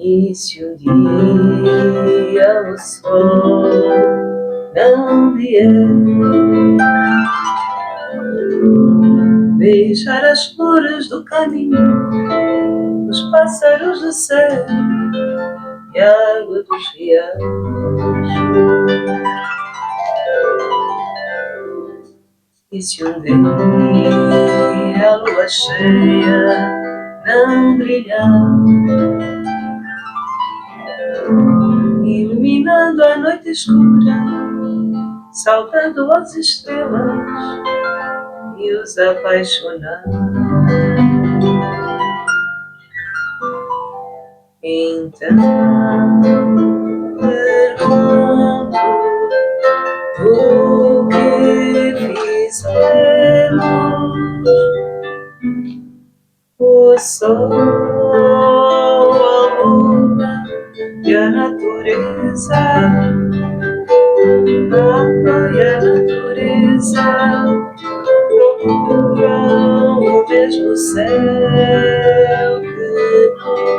E se um dia o sol não vier beijar as flores do caminho, os pássaros do céu e a água dos riachos. E se um dia a lua cheia não brilhar, iluminando a noite escura, saltando as estrelas e os apaixonar. Então pergunto o que fizemos. O sol, a lua e a natureza, a água e a natureza procuram o mesmo céu que nós.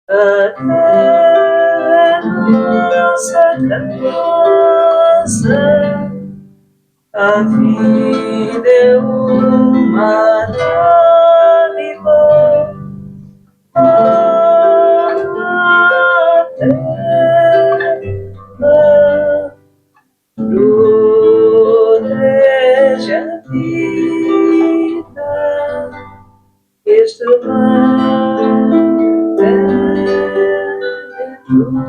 A terra é nossa casa, a vida é uma dádiva. A terra protege a vida. Este mar é tudo.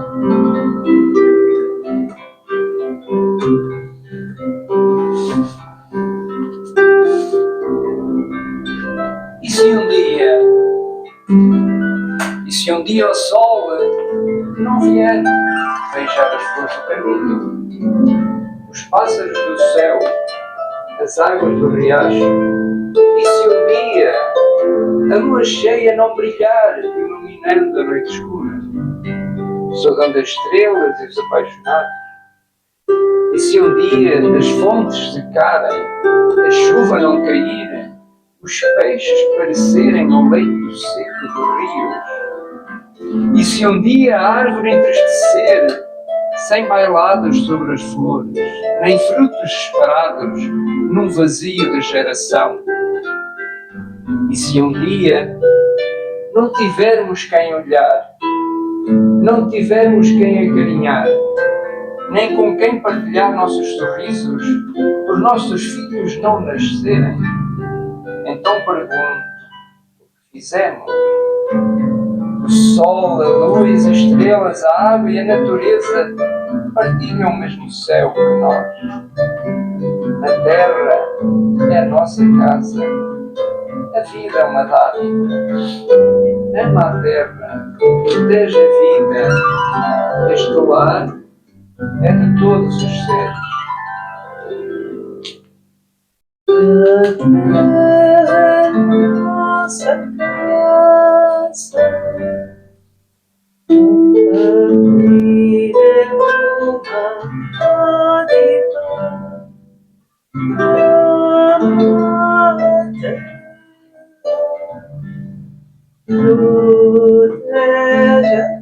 E se um dia o sol não vier beijar as flores do caminho, os pássaros do céu, as águas do riacho E se um dia a lua cheia não brilhar, iluminando a noite escura, saudando as estrelas e os apaixonados? E se um dia as fontes secarem, a chuva não cair, os peixes parecerem ao leito seco dos rios? E se um dia a árvore entristecer, sem bailados sobre as flores, nem frutos esperados num vazio de geração? E se um dia não tivermos quem olhar, não tivermos quem acarinhar, nem com quem partilhar nossos sorrisos, os nossos filhos não nascerem, então pergunto: o que fizemos? O sol, a luz, as estrelas, a água e a natureza partilham o mesmo céu que nós. A terra é a nossa casa. A vida é uma dádiva. Ama a terra, protege a vida. Este lar é de todos os seres. A terra é nossa casa, a vida é uma dádiva. Ama a terra, protege a